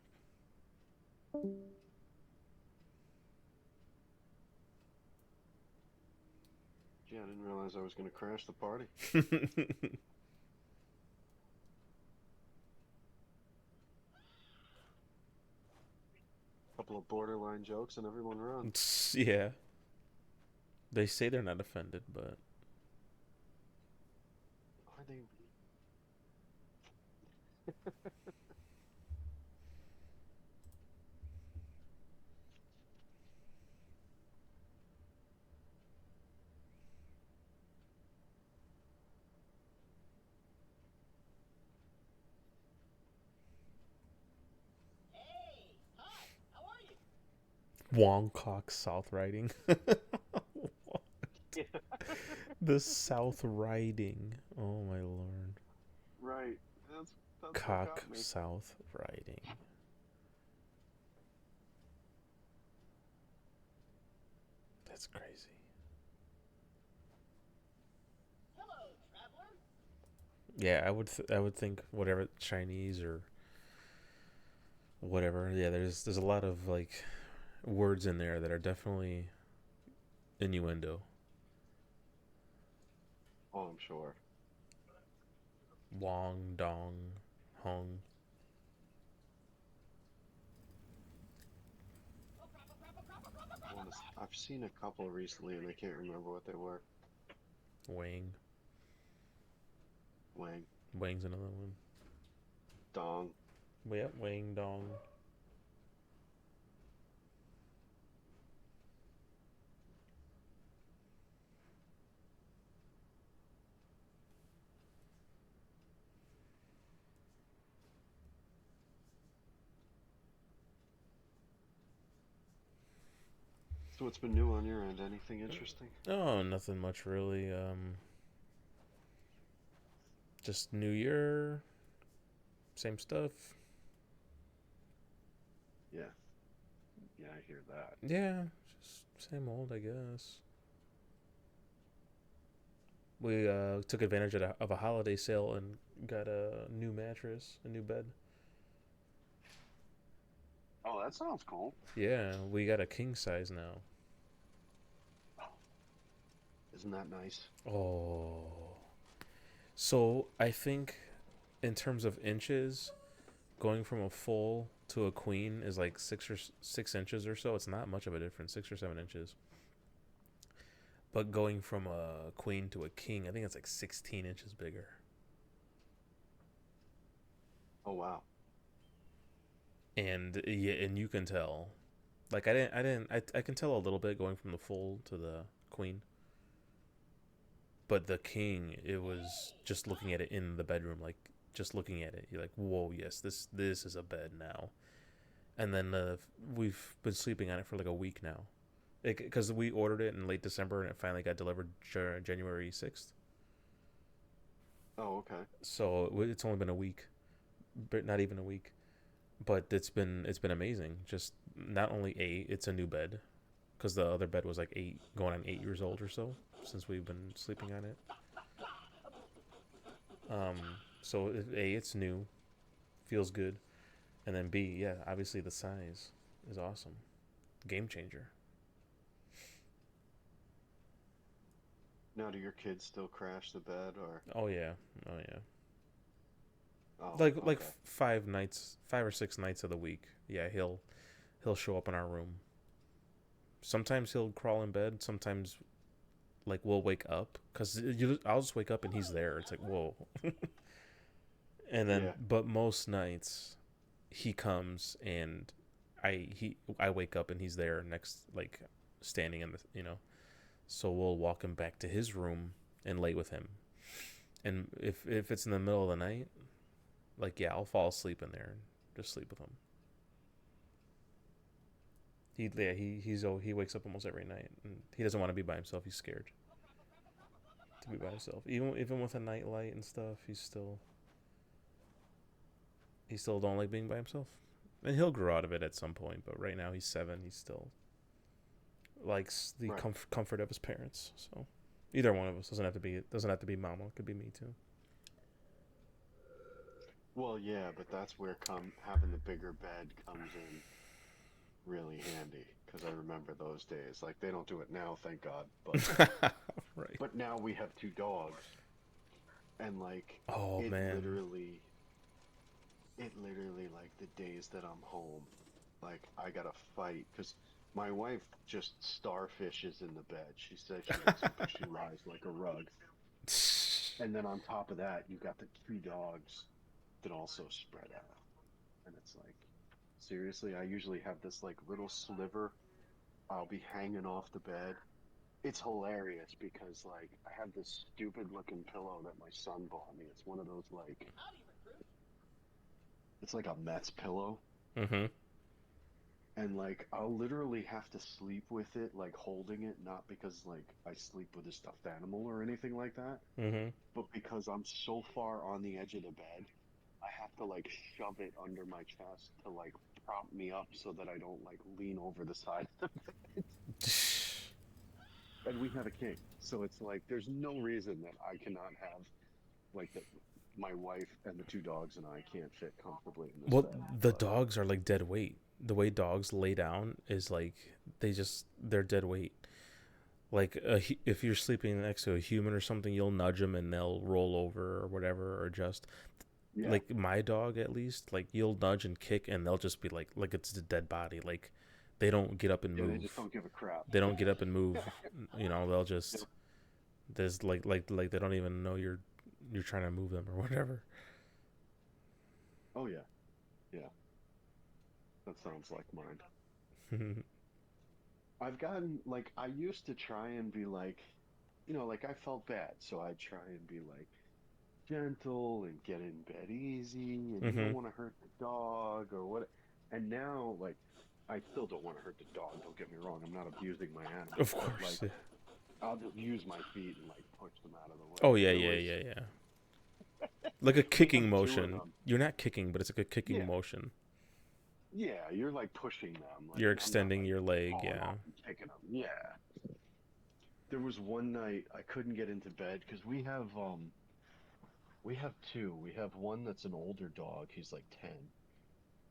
Yeah, I didn't realize I was going to crash the party. Couple of borderline jokes and everyone runs. Yeah. They say they're not offended, but Are they? Wongcock South Riding. The South Riding. Oh my lord. Right. That's what Cock got me. South Riding. That's crazy. Yeah, I would think whatever Chinese or whatever. Yeah, there's a lot of like words in there that are definitely innuendo. Oh, I'm sure. Wong, dong, hong. I've seen a couple recently, and I can't remember what they were. Wang. Wang, Wang's another one. dong. Yep, Wang Dong. So what's been new on your end? Anything interesting? Oh, nothing much really. Just New Year, same stuff. Yeah. Yeah, I hear that. Yeah, just same old, I guess. We took advantage of a holiday sale and got a new mattress, a new bed. Oh, that sounds cool. Yeah, we got a king size now. Isn't that nice? Oh. So I think in terms of inches, going from a full to a queen is like 6 inches or so. It's not much of a difference, 6 or 7 inches. But going from a queen to a king, I think it's like 16 inches bigger. Oh, wow. And yeah, and you can tell. Like I can tell a little bit going from the full to the queen. But the king, it was just looking at it in the bedroom, like just looking at it, you're like, whoa, yes, this is a bed now. And then we've been sleeping on it for like a week now, because we ordered it in late December and it finally got delivered January 6th. Oh, okay. So it's only been a week, but not even a week. But it's been amazing. Just not only it's a new bed, because the other bed was like going on 8 years old or so since we've been sleeping on it. Um, so it's new, feels good, and then B, yeah, obviously the size is awesome, game changer. Now, do your kids still crash the bed, or? Oh yeah, oh yeah. Oh, Like okay. 5 nights, 5 or 6 nights of the week. Yeah, he'll show up in our room. Sometimes he'll crawl in bed. Sometimes like we'll wake up because I'll just wake up and he's there. It's like whoa. And then Yeah. but most nights he comes and I wake up and he's there next, like standing in the. So we'll walk him back to his room and lay with him. And if it's in the middle of the night, like yeah, I'll fall asleep in there and just sleep with him. He wakes up almost every night and he doesn't want to be by himself. He's scared to be by himself. Even with a night light and stuff, he still don't like being by himself. And he'll grow out of it at some point, but right now he's 7. He still likes the Right. comfort of his parents. So either one of us doesn't have to be mama. It could be me too. Well, yeah, but that's where having the bigger bed comes in really handy, because I remember those days. Like, they don't do it now, thank God. But Right. but now we have 2 dogs, and like Oh it man. literally, like the days that I'm home, like I gotta fight because my wife just starfishes in the bed. She says she doesn't, but she lies like a rug. And then on top of that, you got the 2 dogs that also spread out, and it's like, seriously, I usually have this like little sliver. I'll be hanging off the bed. It's hilarious because like I have this stupid looking pillow that my son bought me. It's one of those like, it's like a Mets pillow, Mhm. and like I'll literally have to sleep with it, like holding it, not because like I sleep with a stuffed animal or anything like that, Mhm. but because I'm so far on the edge of the bed, I have to like shove it under my chest to like prop me up so that I don't like lean over the side. And we have a king, so it's like there's no reason that I cannot have like my wife and the 2 dogs and I can't fit comfortably in this Well, bed. the but- dogs are like dead weight. The way dogs lay down is like they're dead weight. Like if you're sleeping next to a human or something, you'll nudge them and they'll roll over or whatever or adjust. Yeah. Like my dog, at least, like you'll nudge and kick and they'll just be like it's a dead body. Like they don't get up and Yeah, move. they just don't give a crap. They don't get up and move. They'll just there's like they don't even know you're trying to move them or whatever. Oh yeah, yeah. That sounds like mine. I've gotten like I used to try and be like, like I felt bad, so I'd try and be like gentle and get in bed easy, and you don't want to hurt the dog or what. And now, like, I still don't want to hurt the dog. Don't get me wrong. I'm not abusing my animal. Of but, course. like, I'll just use my feet and like push them out of the way. Oh yeah. Like a kicking Two of motion. them. You're not kicking, but it's like a kicking Yeah. motion. Yeah, you're like pushing them. Like, You're I'm not, extending like, your leg, falling yeah. off and kicking them. Yeah. There was one night I couldn't get into bed because we have 2. We have one that's an older dog. He's like 10.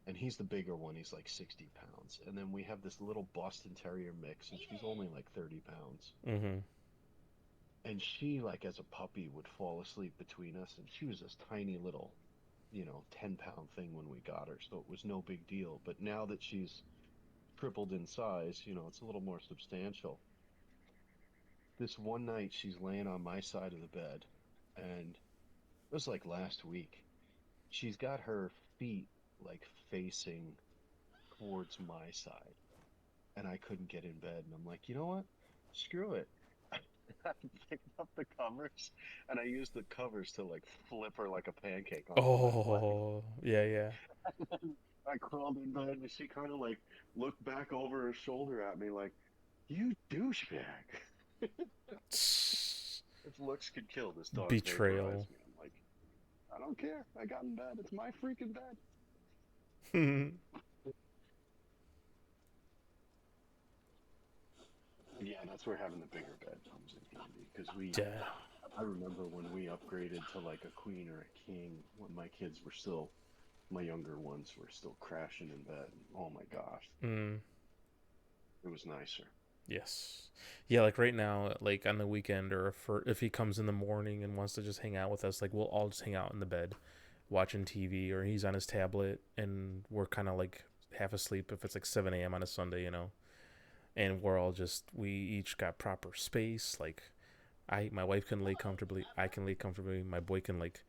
And he's the bigger one. He's like 60 pounds. And then we have this little Boston Terrier mix, and she's only like 30 pounds. Mm-hmm. And she, like, as a puppy, would fall asleep between us. And she was this tiny little, 10-pound thing when we got her. So it was no big deal. But now that she's tripled in size, it's a little more substantial. This one night, she's laying on my side of the bed. And it was like last week. She's got her feet like facing towards my side, and I couldn't get in bed, and I'm like, you know what, screw it. I picked up the covers and I used the covers to like flip her like a pancake on Oh yeah. I crawled in bed and she kind of like looked back over her shoulder at me like, you douchebag. If looks could kill, this dog Betrayal. vaporized me. I'm like, I don't care, I got in bed, it's my freaking bed. Yeah, that's where having the bigger bed comes in handy, because I remember when we upgraded to like a queen or a king, when my kids were still, my younger ones were still crashing in bed. Oh my gosh. It was nicer. Yes. Yeah, like right now, like on the weekend, or if he comes in the morning and wants to just hang out with us, like we'll all just hang out in the bed watching TV, or he's on his tablet and we're kind of like half asleep if it's like 7 a.m. on a Sunday, and we're all we each got proper space. Like my wife can lay comfortably, I can lay comfortably, my boy can like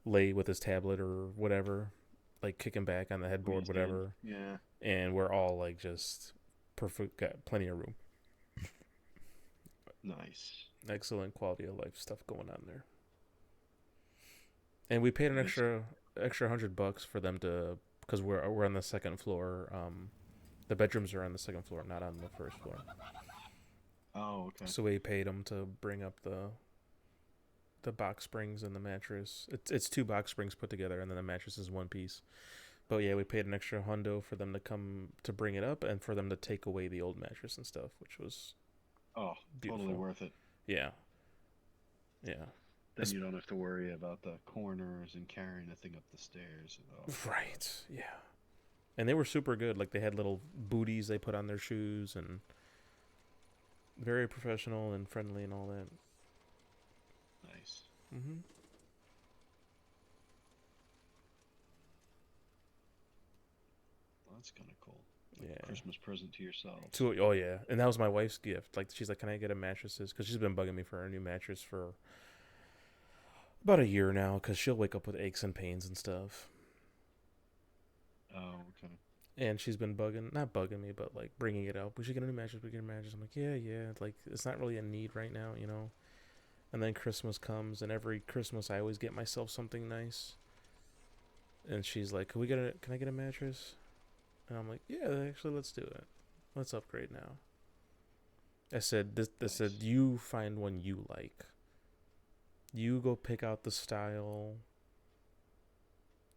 lay with his tablet or whatever, like kicking back on the headboard, whatever. Yeah. And we're all like just perfect, got plenty of room. Nice. Excellent quality of life stuff going on there. And we paid an extra $100 for them to, because we're on the second floor. The bedrooms are on the second floor, not on the first floor. Oh, okay. So we paid them to bring up the box springs and the mattress. It's 2 box springs put together, and then the mattress is one piece. But yeah, we paid an extra $100 for them to come to bring it up, and for them to take away the old mattress and stuff, which was beautiful. Totally worth it. Yeah. Then you don't have to worry about the corners and carrying a thing up the stairs. Right. Yeah. And they were super good. Like they had little booties they put on their shoes, and very professional and friendly and all that. Nice. Mm-hmm. Well, that's kind of cool. Yeah. Christmas present to yourself. Oh yeah, and that was my wife's gift. Like she's like, "Can I get a mattresses?" Because she's been bugging me for a new mattress for about a year now. Because she'll wake up with aches and pains and stuff. Oh, okay. And she's been not bugging me, but like bringing it up. We should get a new mattress. We get a mattress. I'm like, yeah. Like it's not really a need right now, And then Christmas comes, and every Christmas I always get myself something nice. And she's like, Can I get a mattress? And I'm like, yeah, actually, let's do it. Let's upgrade now. I said, said, you find one you like. You go pick out the style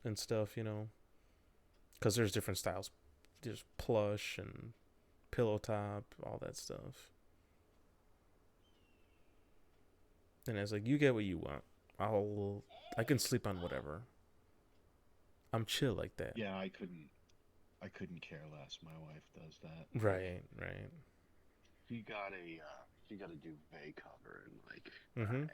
and stuff, Because there's different styles. There's plush and pillow top, all that stuff. And I was like, you get what you want. I can sleep on whatever. I'm chill like that. Yeah, I couldn't care less. My wife does that. Right, right. She got a duvet cover and like Mhm.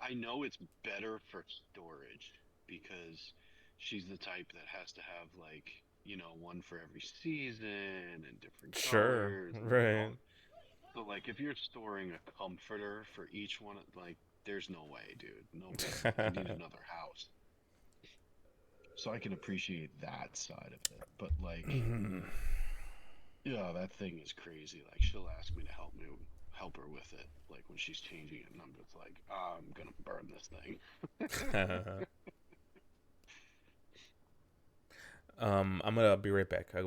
I know it's better for storage because she's the type that has to have like, you know, one for every season and different Sure. colors and Right. so like if you're storing a comforter for each one, like there's no way, dude. No way. You need another house. So I can appreciate that side of it. But like, Mhm. Yeah, that thing is crazy. Like she'll ask me to help her with it, like when she's changing it, and I'm just like, I'm gonna burn this thing. I'm gonna be right back. I'll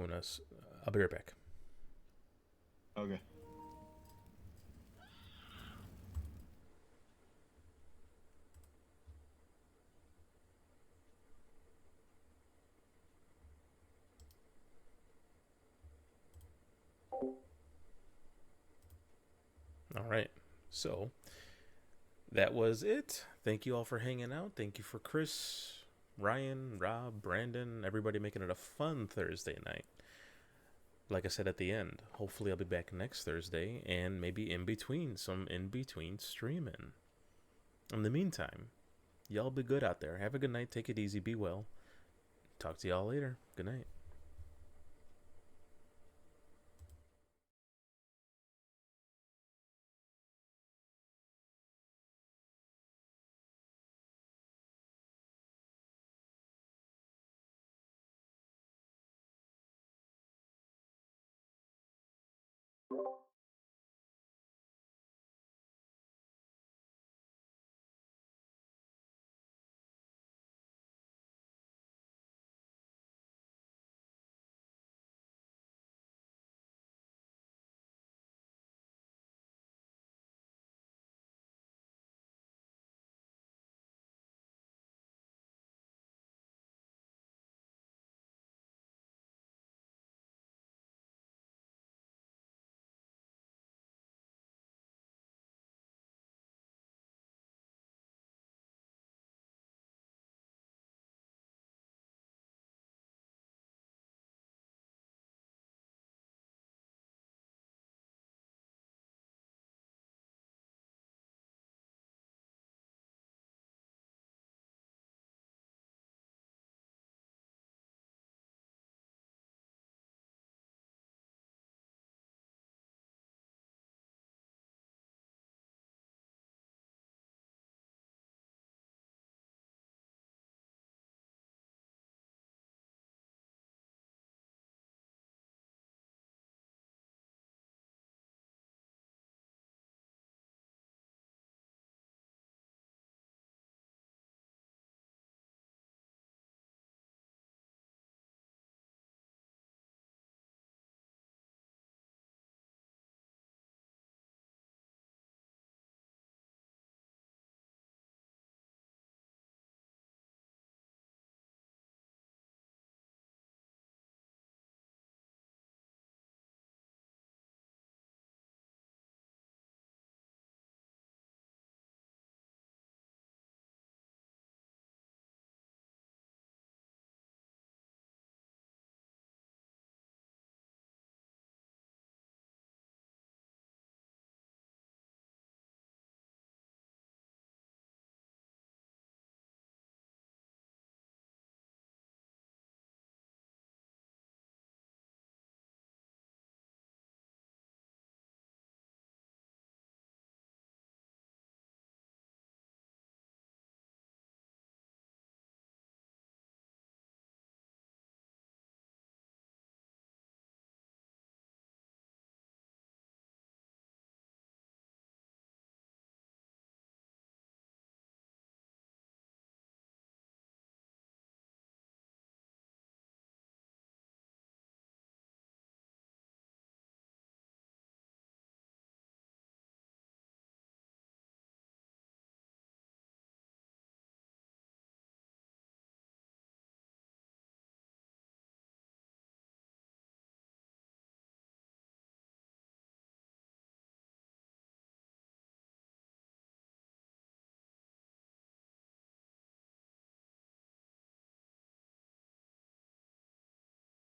be right back. okay. All right. So that was it. Thank you all for hanging out. Thank you for Chris, Ryan, Rob, Brandon, everybody making it a fun Thursday night. Like I said at the end, hopefully I'll be back next Thursday and maybe some in between streaming. In the meantime, y'all be good out there. Have a good night. Take it easy. Be well. Talk to y'all later. Good night.